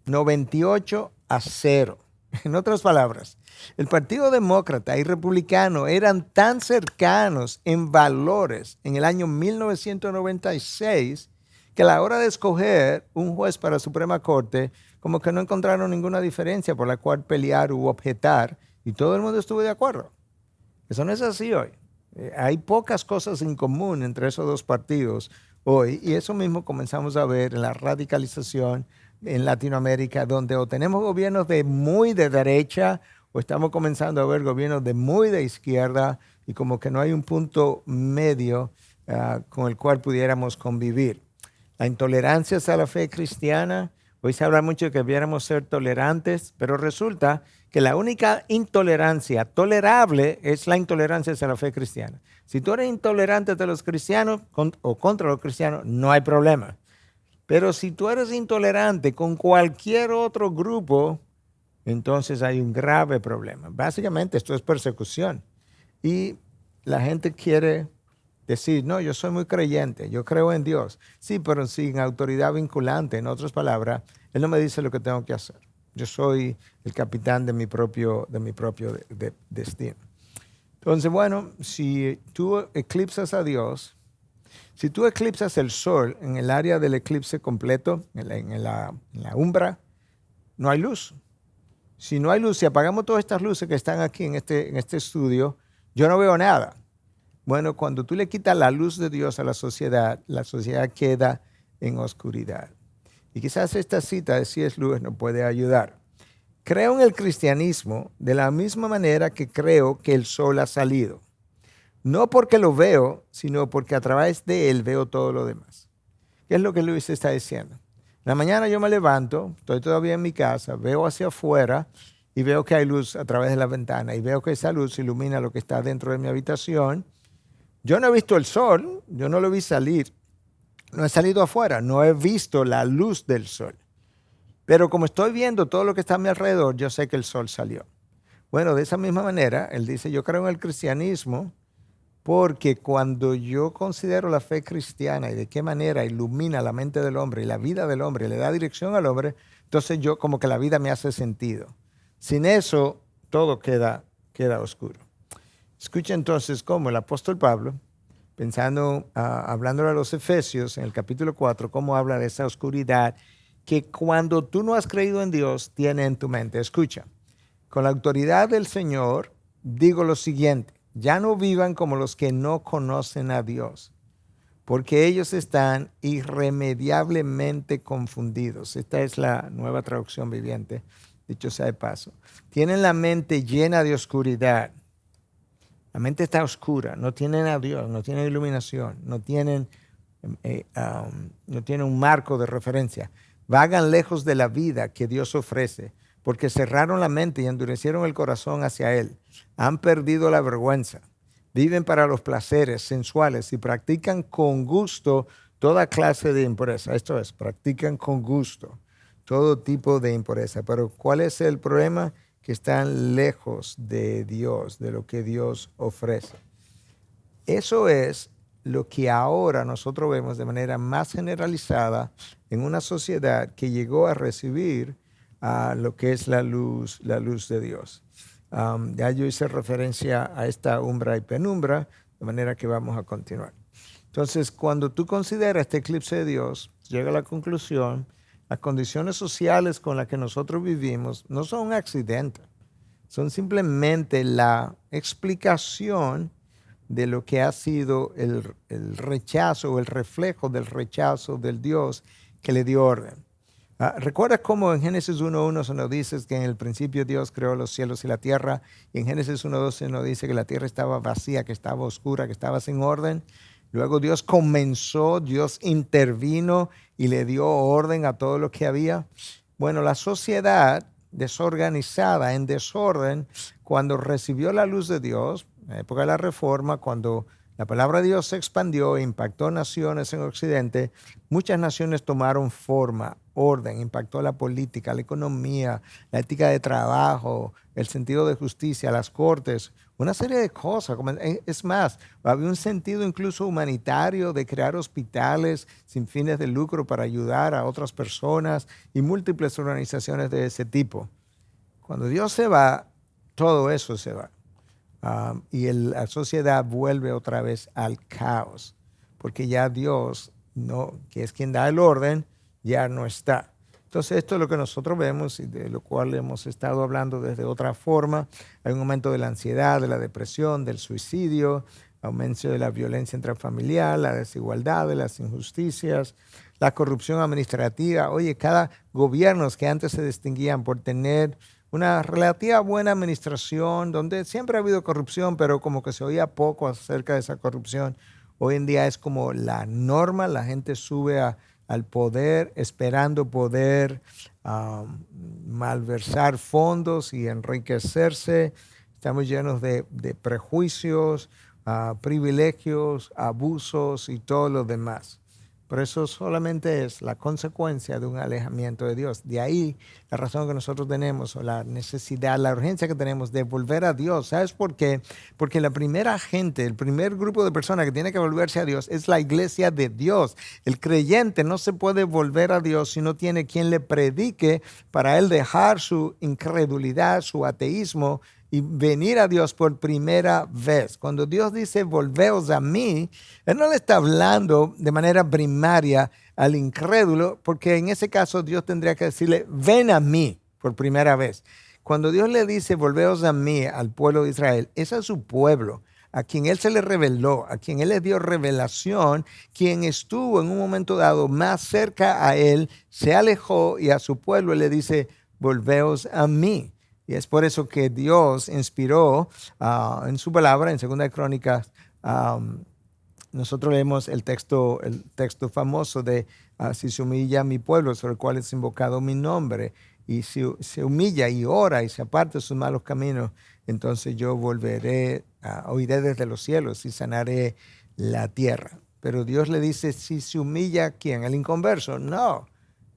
98-0. En otras palabras, el Partido Demócrata y Republicano eran tan cercanos en valores en el año 1996 que a la hora de escoger un juez para la Suprema Corte, como que no encontraron ninguna diferencia por la cual pelear u objetar, y todo el mundo estuvo de acuerdo. Eso no es así hoy. Hay pocas cosas en común entre esos dos partidos hoy, y eso mismo comenzamos a ver en la radicalización en Latinoamérica, donde o tenemos gobiernos de muy de derecha o estamos comenzando a ver gobiernos de muy de izquierda, y como que no hay un punto medio con el cual pudiéramos convivir. La intolerancia hacia la fe cristiana. Hoy se habla mucho de que debiéramos ser tolerantes, pero resulta que la única intolerancia tolerable es la intolerancia hacia la fe cristiana. Si tú eres intolerante a los cristianos o contra los cristianos, no hay problema. Pero si tú eres intolerante con cualquier otro grupo, entonces hay un grave problema. Básicamente esto es persecución. Y la gente quiere decir, no, yo soy muy creyente, yo creo en Dios. Sí, pero sin autoridad vinculante. En otras palabras, Él no me dice lo que tengo que hacer. Yo soy el capitán de mi propio destino. Entonces, bueno, si tú eclipsas a Dios, si tú eclipsas el sol en el área del eclipse completo, en la umbra, no hay luz. Si no hay luz, si apagamos todas estas luces que están aquí en este estudio, yo no veo nada. Bueno, cuando tú le quitas la luz de Dios a la sociedad queda en oscuridad. Y quizás esta cita de C.S. Lewis nos puede ayudar. Creo en el cristianismo de la misma manera que creo que el sol ha salido. No porque lo veo, sino porque a través de él veo todo lo demás. ¿Qué es lo que Lewis está diciendo? En la mañana yo me levanto, estoy todavía en mi casa, veo hacia afuera y veo que hay luz a través de la ventana y veo que esa luz ilumina lo que está dentro de mi habitación. Yo no he visto el sol, yo no lo vi salir, no he salido afuera, no he visto la luz del sol. Pero como estoy viendo todo lo que está a mi alrededor, yo sé que el sol salió. Bueno, de esa misma manera, él dice, yo creo en el cristianismo porque cuando yo considero la fe cristiana y de qué manera ilumina la mente del hombre y la vida del hombre, le da dirección al hombre, entonces yo como que la vida me hace sentido. Sin eso, todo queda oscuro. Escucha entonces cómo el apóstol Pablo, hablándole a los Efesios en el capítulo 4, cómo habla de esa oscuridad que cuando tú no has creído en Dios, tiene en tu mente. Escucha, con la autoridad del Señor digo lo siguiente, ya no vivan como los que no conocen a Dios, porque ellos están irremediablemente confundidos. Esta es la Nueva Traducción Viviente, dicho sea de paso. Tienen la mente llena de oscuridad. La mente está oscura, no tienen a Dios, no tienen iluminación, no tienen un marco de referencia. Vagan lejos de la vida que Dios ofrece, porque cerraron la mente y endurecieron el corazón hacia Él. Han perdido la vergüenza. Viven para los placeres sensuales y practican con gusto toda clase de impureza. Esto es, practican con gusto todo tipo de impureza. Pero ¿cuál es el problema? Que están lejos de Dios, de lo que Dios ofrece. Eso es lo que ahora nosotros vemos de manera más generalizada en una sociedad que llegó a recibir lo que es la luz de Dios. Ya yo hice referencia a esta umbra y penumbra, de manera que vamos a continuar. Entonces, cuando tú consideras este eclipse de Dios, llega a la conclusión, las condiciones sociales con las que nosotros vivimos no son un accidente, son simplemente la explicación de lo que ha sido el rechazo o el reflejo del rechazo del Dios que le dio orden. ¿Recuerdas cómo en Génesis 1.1 se nos dice que en el principio Dios creó los cielos y la tierra? Y en Génesis 1.2 se nos dice que la tierra estaba vacía, que estaba oscura, que estaba sin orden. Luego Dios intervino y le dio orden a todo lo que había. Bueno, la sociedad desorganizada, en desorden, cuando recibió la luz de Dios, en la época de la Reforma, cuando la palabra de Dios se expandió e impactó naciones en Occidente, muchas naciones tomaron forma, orden, impactó la política, la economía, la ética de trabajo, el sentido de justicia, las cortes, una serie de cosas. Es más, había un sentido incluso humanitario de crear hospitales sin fines de lucro para ayudar a otras personas y múltiples organizaciones de ese tipo. Cuando Dios se va, todo eso se va. Y la sociedad vuelve otra vez al caos, porque ya Dios, que es quien da el orden, ya no está. Entonces esto es lo que nosotros vemos y de lo cual hemos estado hablando desde otra forma. Hay un aumento de la ansiedad, de la depresión, del suicidio, aumento de la violencia intrafamiliar, la desigualdad, de las injusticias, la corrupción administrativa. Oye, cada gobierno que antes se distinguían por tener una relativa buena administración, donde siempre ha habido corrupción, pero como que se oía poco acerca de esa corrupción. Hoy en día es como la norma, la gente sube al poder esperando poder malversar fondos y enriquecerse. Estamos llenos de prejuicios, privilegios, abusos y todo lo demás. pero eso solamente es la consecuencia de un alejamiento de Dios. De ahí la razón que nosotros tenemos, o la necesidad, la urgencia que tenemos de volver a Dios. ¿Sabes por qué? Porque la primera gente, el primer grupo de personas que tiene que volverse a Dios es la iglesia de Dios. El creyente no se puede volver a Dios si no tiene quien le predique para él dejar su incredulidad, su ateísmo, y venir a Dios por primera vez. Cuando Dios dice, volveos a mí, Él no le está hablando de manera primaria al incrédulo, porque en ese caso Dios tendría que decirle, ven a mí por primera vez. Cuando Dios le dice, volveos a mí, al pueblo de Israel, es a su pueblo, a quien Él se le reveló, a quien Él le dio revelación, quien estuvo en un momento dado más cerca a Él, se alejó y a su pueblo le dice, volveos a mí. Y es por eso que Dios inspiró en su palabra, en 2 Crónicas, nosotros leemos el texto famoso de si se humilla mi pueblo, sobre el cual es invocado mi nombre, y si se humilla y ora y se aparta de sus malos caminos, entonces yo volveré, oiré desde los cielos y sanaré la tierra. Pero Dios le dice, si se humilla, ¿quién? ¿El inconverso? No,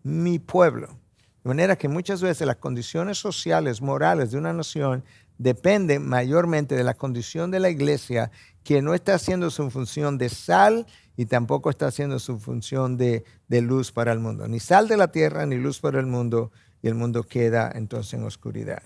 mi pueblo. De manera que muchas veces las condiciones sociales, morales de una nación dependen mayormente de la condición de la iglesia, que no está haciendo su función de sal y tampoco está haciendo su función de luz para el mundo. Ni sal de la tierra, ni luz para el mundo, y el mundo queda entonces en oscuridad.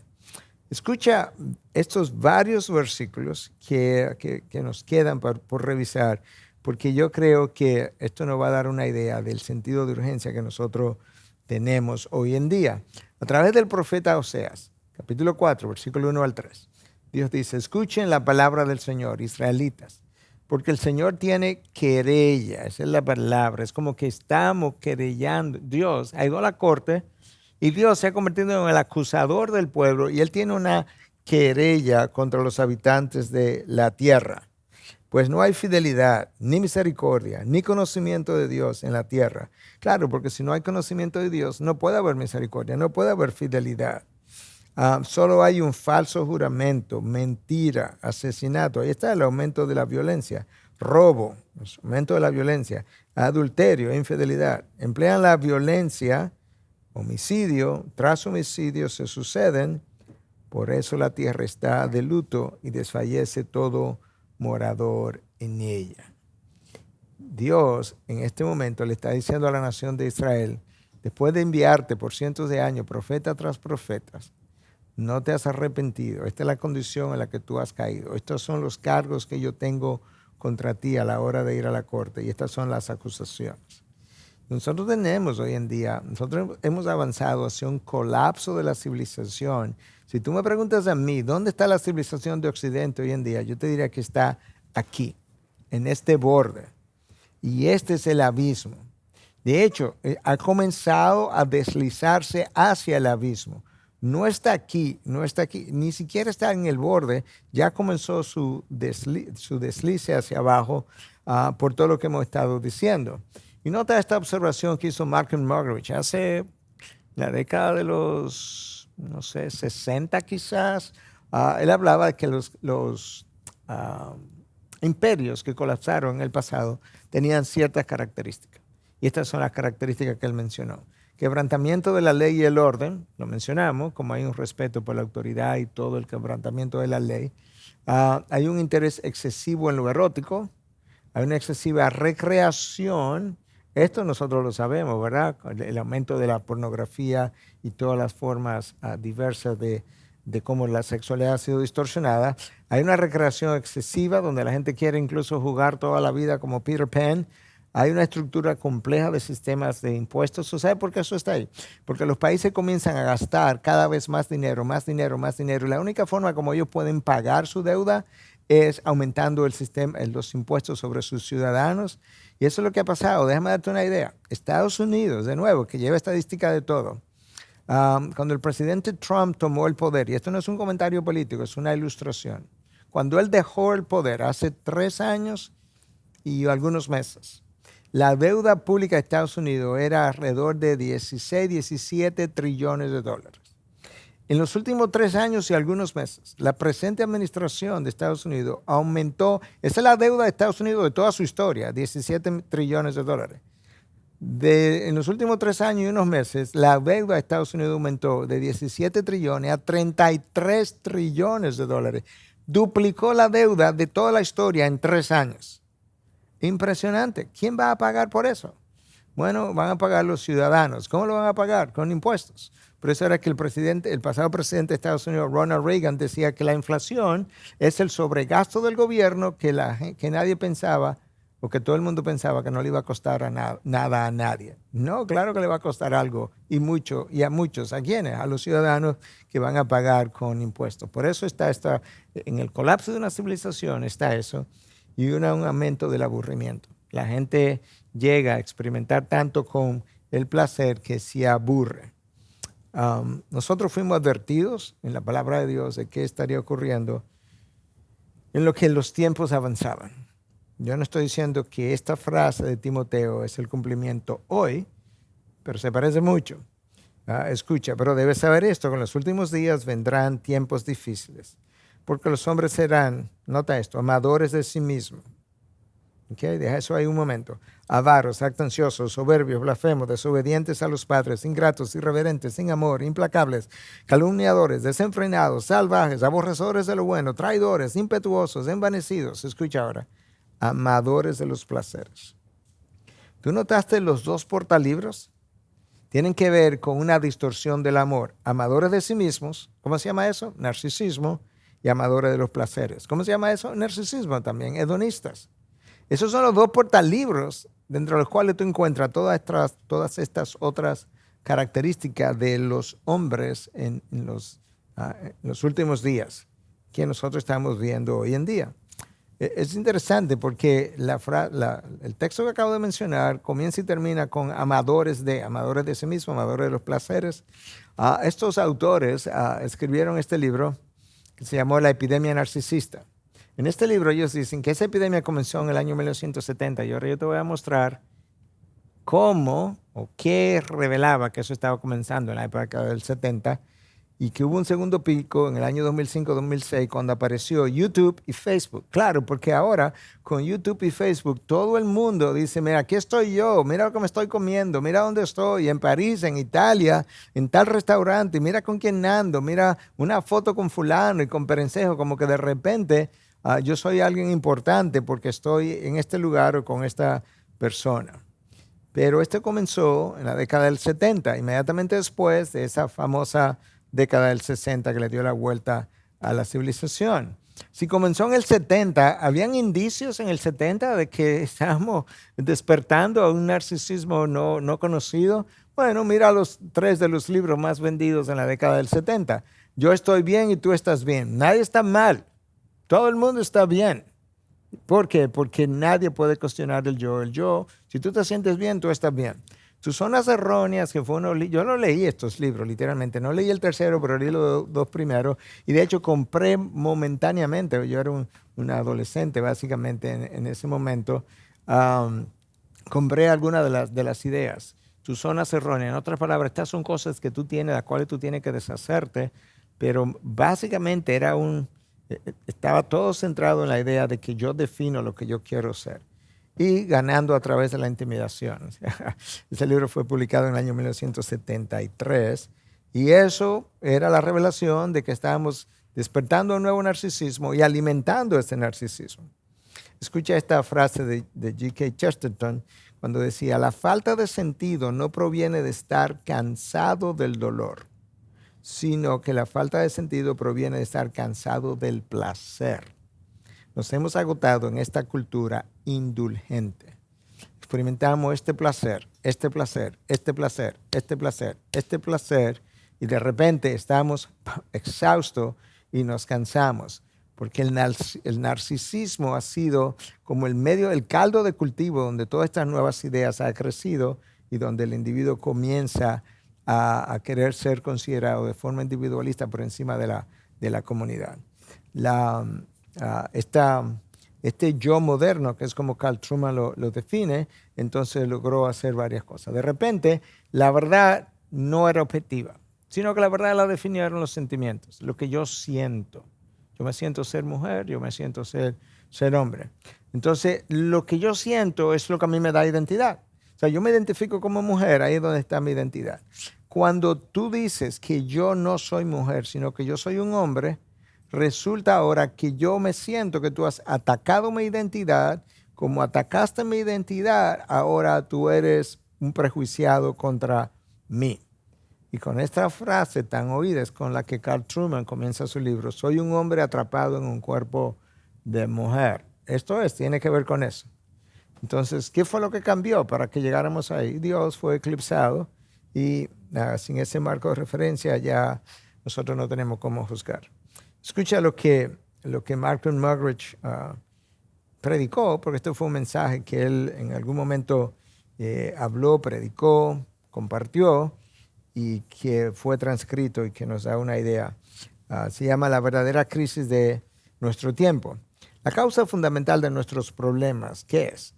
Escucha estos varios versículos que nos quedan por revisar, porque yo creo que esto nos va a dar una idea del sentido de urgencia que nosotros tenemos hoy en día. A través del profeta Oseas, capítulo 4, versículo 1 al 3, Dios dice, escuchen la palabra del Señor, israelitas, porque el Señor tiene querella, esa es la palabra, es como que estamos querellando. Dios ha ido a la corte y Dios se ha convertido en el acusador del pueblo y Él tiene una querella contra los habitantes de la tierra. Pues no hay fidelidad, ni misericordia, ni conocimiento de Dios en la tierra. Claro, porque si no hay conocimiento de Dios, no puede haber misericordia, no puede haber fidelidad. Solo hay un falso juramento, mentira, asesinato. Ahí está el aumento de la violencia. Robo, aumento de la violencia. Adulterio, infidelidad. Emplean la violencia, homicidio, tras homicidio se suceden. Por eso la tierra está de luto y desfallece todo morador en ella. Dios en este momento le está diciendo a la nación de Israel, después de enviarte por cientos de años, profeta tras profetas, no te has arrepentido. Esta es la condición en la que tú has caído. Estos son los cargos que yo tengo contra ti a la hora de ir a la corte y estas son las acusaciones. Nosotros tenemos hoy en día, nosotros hemos avanzado hacia un colapso de la civilización. Si tú me preguntas a mí, ¿dónde está la civilización de Occidente hoy en día? Yo te diría que está aquí, en este borde. Y este es el abismo. De hecho, ha comenzado a deslizarse hacia el abismo. No está aquí, ni siquiera está en el borde. Ya comenzó su deslice hacia abajo por todo lo que hemos estado diciendo. Y nota esta observación que hizo Malcolm Muggeridge hace la década de los, 60 quizás. Él hablaba de que los imperios que colapsaron en el pasado tenían ciertas características. Y estas son las características que él mencionó. Quebrantamiento de la ley y el orden, lo mencionamos, como hay un respeto por la autoridad y todo el quebrantamiento de la ley. Hay un interés excesivo en lo erótico, hay una excesiva recreación. Esto nosotros lo sabemos, ¿verdad? El aumento de la pornografía y todas las formas diversas de cómo la sexualidad ha sido distorsionada. Hay una recreación excesiva donde la gente quiere incluso jugar toda la vida como Peter Pan. Hay una estructura compleja de sistemas de impuestos. ¿Sabe por qué eso está ahí? Porque los países comienzan a gastar cada vez más dinero, más dinero, más dinero. Y la única forma como ellos pueden pagar su deuda es aumentando el sistema, los impuestos sobre sus ciudadanos. Y eso es lo que ha pasado. Déjame darte una idea. Estados Unidos, de nuevo, que lleva estadística de todo. Cuando el presidente Trump tomó el poder, y esto no es un comentario político, es una ilustración. Cuando él dejó el poder hace 3 años y algunos meses, la deuda pública de Estados Unidos era alrededor de 16, 17 trillones de dólares. En los últimos 3 años y algunos meses, la presente administración de Estados Unidos aumentó, esa es la deuda de Estados Unidos de toda su historia, 17 trillones de dólares. En los últimos 3 años y unos meses, la deuda de Estados Unidos aumentó de 17 trillones a 33 trillones de dólares. Duplicó la deuda de toda la historia en 3 años. Impresionante. ¿Quién va a pagar por eso? Bueno, van a pagar los ciudadanos. ¿Cómo lo van a pagar? Con impuestos. Por eso era que el pasado presidente de Estados Unidos, Ronald Reagan, decía que la inflación es el sobregasto del gobierno que nadie pensaba, o que todo el mundo pensaba que no le iba a costar nada a nadie. No, claro que le va a costar algo, y mucho, y a muchos. ¿A quiénes? A los ciudadanos que van a pagar con impuestos. Por eso en el colapso de una civilización está eso, y un aumento del aburrimiento. La gente llega a experimentar tanto con el placer que se aburre. Nosotros fuimos advertidos en la palabra de Dios de qué estaría ocurriendo en lo que los tiempos avanzaban. Yo no estoy diciendo que esta frase de Timoteo es el cumplimiento hoy, pero se parece mucho. Escucha, pero debes saber esto, que en los últimos días vendrán tiempos difíciles, porque los hombres serán, nota esto, amadores de sí mismos. Okay, deja eso ahí un momento. Avaros, jactanciosos, soberbios, blasfemos, desobedientes a los padres, ingratos, irreverentes, sin amor, implacables, calumniadores, desenfrenados, salvajes, aborrecedores de lo bueno, traidores, impetuosos, envanecidos. Escucha ahora. Amadores de los placeres. ¿Tú notaste los 2 portalibros? Tienen que ver con una distorsión del amor. Amadores de sí mismos, ¿cómo se llama eso? Narcisismo. Y amadores de los placeres. ¿Cómo se llama eso? Narcisismo también, hedonistas. Esos son los 2 portalibros dentro de los cuales tú encuentras todas estas otras características de los hombres en los últimos días que nosotros estamos viendo hoy en día. Es interesante porque el texto que acabo de mencionar comienza y termina con amadores de sí mismos, amadores de los placeres. Estos autores escribieron este libro que se llamó La epidemia narcisista. En este libro ellos dicen que esa epidemia comenzó en el año 1970 y ahora yo te voy a mostrar cómo o qué revelaba que eso estaba comenzando en la época del 70 y que hubo un segundo pico en el año 2005-2006 cuando apareció YouTube y Facebook. Claro, porque ahora con YouTube y Facebook todo el mundo dice, mira, aquí estoy yo, mira lo que me estoy comiendo, mira dónde estoy, en París, en Italia, en tal restaurante, mira con quién ando, mira una foto con fulano y con perencejo, como que de repente yo soy alguien importante porque estoy en este lugar o con esta persona. Pero esto comenzó en la década del 70, inmediatamente después de esa famosa década del 60 que le dio la vuelta a la civilización. Si comenzó en el 70, ¿habían indicios en el 70 de que estábamos despertando a un narcisismo no conocido? Bueno, mira los 3 de los libros más vendidos en la década del 70. Yo estoy bien y tú estás bien. Nadie está mal. Todo el mundo está bien. ¿Por qué? Porque nadie puede cuestionar el yo. El yo, si tú te sientes bien, tú estás bien. Tus zonas erróneas, que fue yo no leí estos libros, literalmente. No leí el tercero, pero leí los 2 primeros. Y de hecho compré momentáneamente, yo era un adolescente básicamente en ese momento, compré algunas de las ideas. Tus zonas erróneas, en otras palabras, estas son cosas que tú tienes, las cuales tú tienes que deshacerte, pero básicamente estaba todo centrado en la idea de que yo defino lo que yo quiero ser. Y ganando a través de la intimidación. Ese libro fue publicado en el año 1973 y eso era la revelación de que estábamos despertando un nuevo narcisismo y alimentando ese narcisismo. Escucha esta frase de G.K. Chesterton cuando decía, la falta de sentido no proviene de estar cansado del dolor, sino que la falta de sentido proviene de estar cansado del placer. Nos hemos agotado en esta cultura indulgente. Experimentamos este placer, este placer, este placer, este placer, este placer, y de repente estamos exhaustos y nos cansamos, porque el narcisismo ha sido como el caldo de cultivo donde todas estas nuevas ideas han crecido y donde el individuo comienza a querer ser considerado de forma individualista por encima de la comunidad. Este yo moderno, que es como Carl Truman lo define, entonces logró hacer varias cosas. De repente, la verdad no era objetiva, sino que la verdad la definieron los sentimientos, lo que yo siento. Yo me siento ser mujer, yo me siento ser hombre. Entonces, lo que yo siento es lo que a mí me da identidad. O sea, yo me identifico como mujer, ahí es donde está mi identidad. Cuando tú dices que yo no soy mujer, sino que yo soy un hombre, resulta ahora que yo me siento que tú has atacado mi identidad. Como atacaste mi identidad, ahora tú eres un prejuiciado contra mí. Y con esta frase tan oída es con la que Carl Truman comienza su libro, soy un hombre atrapado en un cuerpo de mujer. Esto tiene que ver con eso. Entonces, ¿qué fue lo que cambió para que llegáramos ahí? Dios fue eclipsado y sin ese marco de referencia ya nosotros no tenemos cómo juzgar. Escucha lo que Malcolm Muggeridge predicó, porque esto fue un mensaje que él en algún momento habló, predicó, compartió y que fue transcrito y que nos da una idea. Se llama La verdadera crisis de nuestro tiempo. La causa fundamental de nuestros problemas, ¿qué es?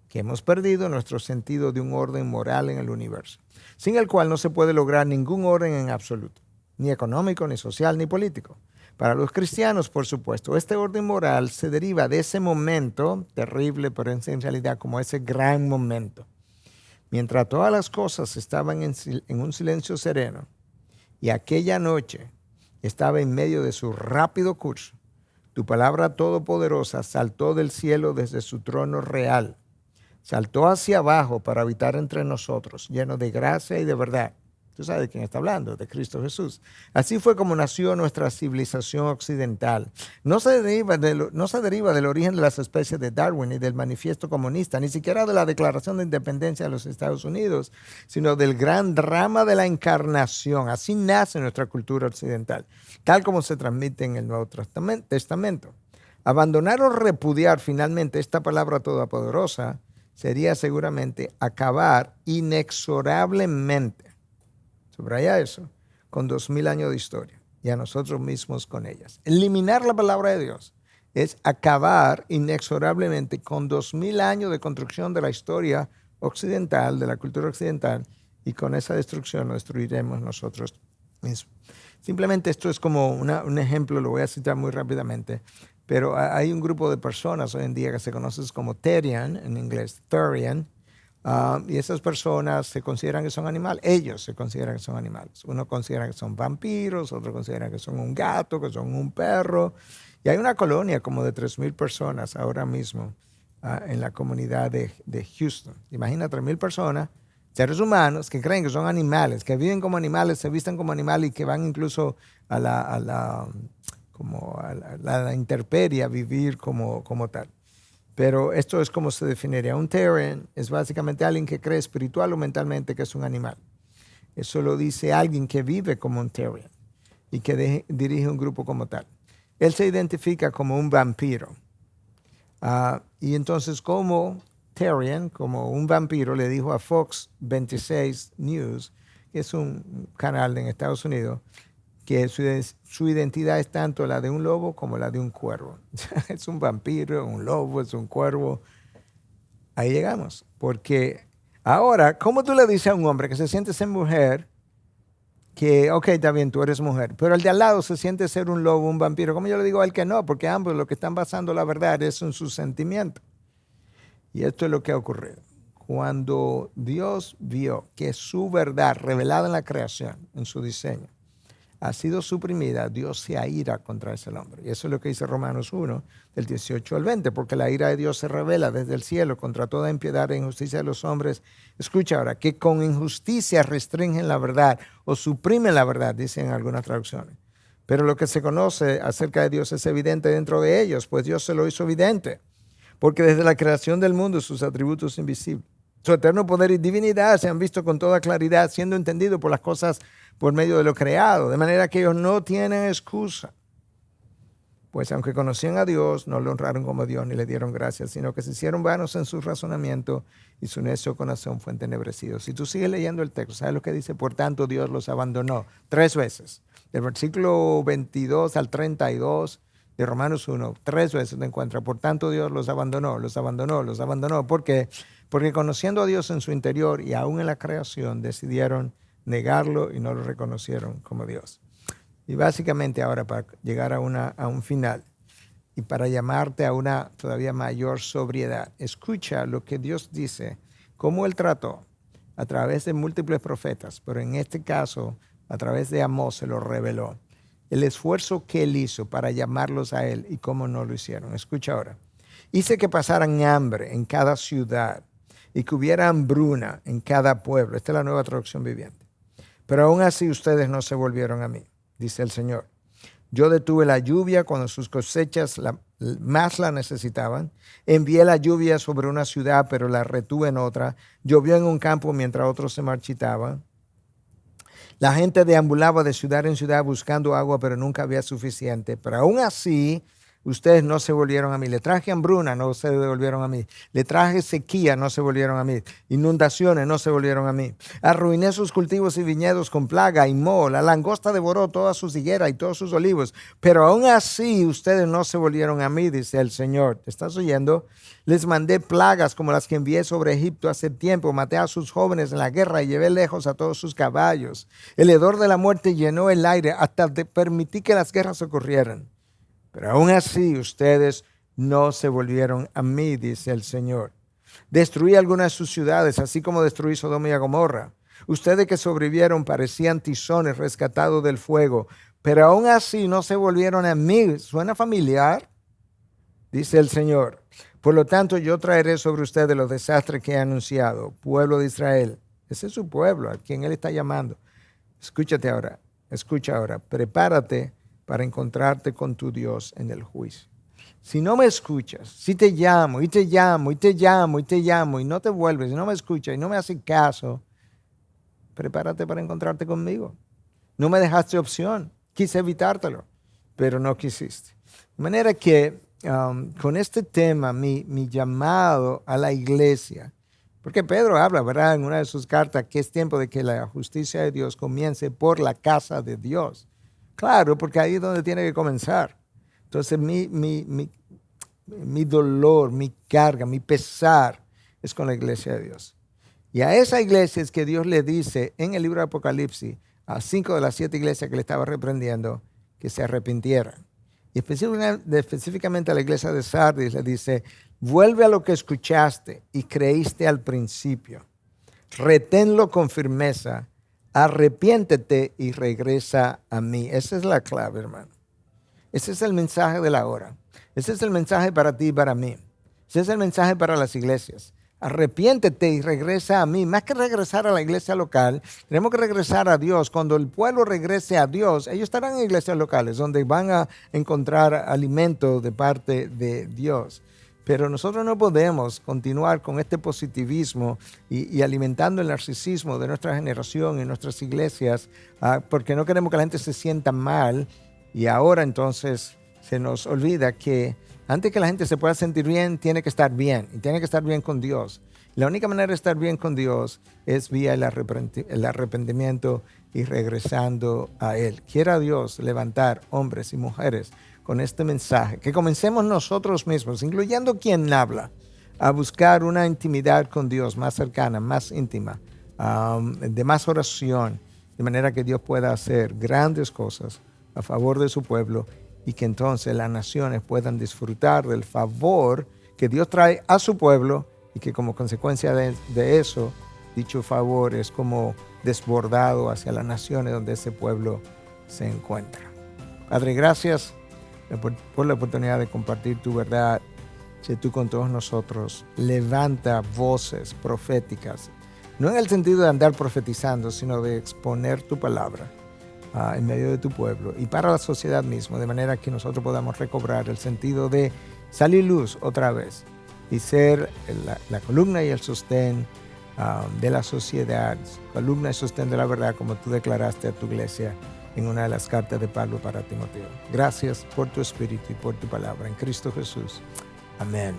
Que hemos perdido nuestro sentido de un orden moral en el universo, sin el cual no se puede lograr ningún orden en absoluto, ni económico, ni social, ni político. Para los cristianos, por supuesto, este orden moral se deriva de ese momento, terrible, pero en realidad como ese gran momento. Mientras todas las cosas estaban en un silencio sereno y aquella noche estaba en medio de su rápido curso, tu palabra todopoderosa saltó del cielo desde su trono real, saltó hacia abajo para habitar entre nosotros, lleno de gracia y de verdad. Tú sabes de quién está hablando, de Cristo Jesús. Así fue como nació nuestra civilización occidental. No se deriva del origen de las especies de Darwin ni del manifiesto comunista, ni siquiera de la Declaración de Independencia de los Estados Unidos, sino del gran drama de la encarnación. Así nace nuestra cultura occidental, tal como se transmite en el Nuevo Testamento. Abandonar o repudiar finalmente esta palabra todopoderosa sería seguramente acabar inexorablemente, subraya eso, con 2000 años de historia y a nosotros mismos con ellas. Eliminar la palabra de Dios es acabar inexorablemente con 2000 años de construcción de la historia occidental, de la cultura occidental, y con esa destrucción lo destruiremos nosotros mismos. Simplemente esto es como un ejemplo, lo voy a citar muy rápidamente, pero hay un grupo de personas hoy en día que se conocen como Therian, en inglés, Therian, y esas personas se consideran que son animales. Ellos se consideran que son animales. Uno considera que son vampiros, otro considera que son un gato, que son un perro. Y hay una colonia como de 3,000 personas ahora mismo en la comunidad de Houston. Imagina 3,000 personas, seres humanos que creen que son animales, que viven como animales, se visten como animales y que van incluso a la intemperie a vivir como tal. Pero esto es como se definiría. Un Therian es básicamente alguien que cree espiritual o mentalmente que es un animal. Eso lo dice alguien que vive como un Therian y que dirige un grupo como tal. Él se identifica como un vampiro. Y entonces como Therian, como un vampiro, le dijo a Fox 26 News, que es un canal en Estados Unidos, que su identidad es tanto la de un lobo como la de un cuervo. Es un vampiro, un lobo, es un cuervo. Ahí llegamos. Porque ahora, ¿cómo tú le dices a un hombre que se siente ser mujer que, ok, está bien, tú eres mujer, pero el de al lado se siente ser un lobo, un vampiro? ¿Cómo yo le digo a él que no? Porque ambos lo que están basando la verdad es en sus sentimientos. Y esto es lo que ha ocurrido. Cuando Dios vio que su verdad revelada en la creación, en su diseño, ha sido suprimida, Dios se aira contra ese hombre. Y eso es lo que dice Romanos 1, del 18 al 20, porque la ira de Dios se revela desde el cielo contra toda impiedad e injusticia de los hombres. Escucha ahora, que con injusticia restringen la verdad o suprimen la verdad, dicen algunas traducciones. Pero lo que se conoce acerca de Dios es evidente dentro de ellos, pues Dios se lo hizo evidente, porque desde la creación del mundo sus atributos invisibles, su eterno poder y divinidad se han visto con toda claridad, siendo entendido por las cosas por medio de lo creado, de manera que ellos no tienen excusa. Pues aunque conocían a Dios, no lo honraron como Dios ni le dieron gracias, sino que se hicieron vanos en su razonamiento y su necio corazón fue entenebrecido. Si tú sigues leyendo el texto, ¿sabes lo que dice? Por tanto, Dios los abandonó 3 veces. Del versículo 22 al 32 de Romanos 1, 3 veces te encuentras. Por tanto, Dios los abandonó, los abandonó, los abandonó. ¿Por qué? Porque conociendo a Dios en su interior y aún en la creación, decidieron negarlo y no lo reconocieron como Dios. Y básicamente ahora, para llegar a un final y para llamarte a una todavía mayor sobriedad, escucha lo que Dios dice cómo Él trató a través de múltiples profetas, pero en este caso a través de Amós se lo reveló. El esfuerzo que Él hizo para llamarlos a Él y cómo no lo hicieron. Escucha ahora. Hice que pasaran hambre en cada ciudad y que hubiera hambruna en cada pueblo. Esta es la Nueva Traducción Viviente. Pero aún así ustedes no se volvieron a mí, dice el Señor. Yo detuve la lluvia cuando sus cosechas más la necesitaban. Envié la lluvia sobre una ciudad, pero la retuve en otra. Llovió en un campo mientras otros se marchitaban. La gente deambulaba de ciudad en ciudad buscando agua, pero nunca había suficiente. Pero aún así, ustedes no se volvieron a mí. Le traje hambruna, no se volvieron a mí. Le traje sequía, no se volvieron a mí. Inundaciones, no se volvieron a mí. Arruiné sus cultivos y viñedos con plaga y moho. La langosta devoró todas sus higueras y todos sus olivos. Pero aún así, ustedes no se volvieron a mí, dice el Señor. ¿Te estás oyendo? Les mandé plagas como las que envié sobre Egipto hace tiempo. Maté a sus jóvenes en la guerra y llevé lejos a todos sus caballos. El hedor de la muerte llenó el aire hasta permití que las guerras ocurrieran. Pero aún así ustedes no se volvieron a mí, dice el Señor. Destruí algunas de sus ciudades, así como destruí Sodoma y Gomorra. Ustedes que sobrevivieron parecían tizones rescatados del fuego, pero aún así no se volvieron a mí. ¿Suena familiar? Dice el Señor. Por lo tanto, yo traeré sobre ustedes los desastres que he anunciado, pueblo de Israel. Ese es su pueblo, a quien Él está llamando. Escucha ahora, prepárate para encontrarte con tu Dios en el juicio. Si no me escuchas, si te llamo y te llamo y te llamo y te llamo y no te vuelves, si no me escuchas y no me haces caso, prepárate para encontrarte conmigo. No me dejaste opción, quise evitártelo, pero no quisiste. De manera que con este tema, mi llamado a la iglesia, porque Pedro habla, ¿verdad?, en una de sus cartas, que es tiempo de que la justicia de Dios comience por la casa de Dios. Claro, porque ahí es donde tiene que comenzar. Entonces mi dolor, mi carga, mi pesar es con la iglesia de Dios. Y a esa iglesia es que Dios le dice en el libro de Apocalipsis a 5 de las 7 iglesias que le estaba reprendiendo que se arrepintieran. Y específicamente a la iglesia de Sardis le dice, vuelve a lo que escuchaste y creíste al principio. Reténlo con firmeza. Arrepiéntete y regresa a mí. Esa es la clave, hermano. Ese es el mensaje de la hora. Ese es el mensaje para ti y para mí. Ese es el mensaje para las iglesias. Arrepiéntete y regresa a mí. Más que regresar a la iglesia local, tenemos que regresar a Dios. Cuando el pueblo regrese a Dios, ellos estarán en iglesias locales donde van a encontrar alimento de parte de Dios. Pero nosotros no podemos continuar con este positivismo y alimentando el narcisismo de nuestra generación y nuestras iglesias, porque no queremos que la gente se sienta mal. Y ahora entonces se nos olvida que antes que la gente se pueda sentir bien, tiene que estar bien. Y tiene que estar bien con Dios. La única manera de estar bien con Dios es vía el arrepentimiento y regresando a Él. Quiera Dios levantar hombres y mujeres con este mensaje, que comencemos nosotros mismos, incluyendo quien habla, a buscar una intimidad con Dios más cercana, más íntima, de más oración, de manera que Dios pueda hacer grandes cosas a favor de su pueblo y que entonces las naciones puedan disfrutar del favor que Dios trae a su pueblo y que como consecuencia de eso, dicho favor es como desbordado hacia las naciones donde ese pueblo se encuentra. Padre, gracias por la oportunidad de compartir tu verdad. Sé tú con todos nosotros. Levanta voces proféticas, no en el sentido de andar profetizando, sino de exponer tu palabra en medio de tu pueblo y para la sociedad misma, de manera que nosotros podamos recobrar el sentido de salir luz otra vez y ser la columna y el sostén de la sociedad, columna y sostén de la verdad, como tú declaraste a tu iglesia en una de las cartas de Pablo para Timoteo. Gracias por tu espíritu y por tu palabra. En Cristo Jesús. Amén.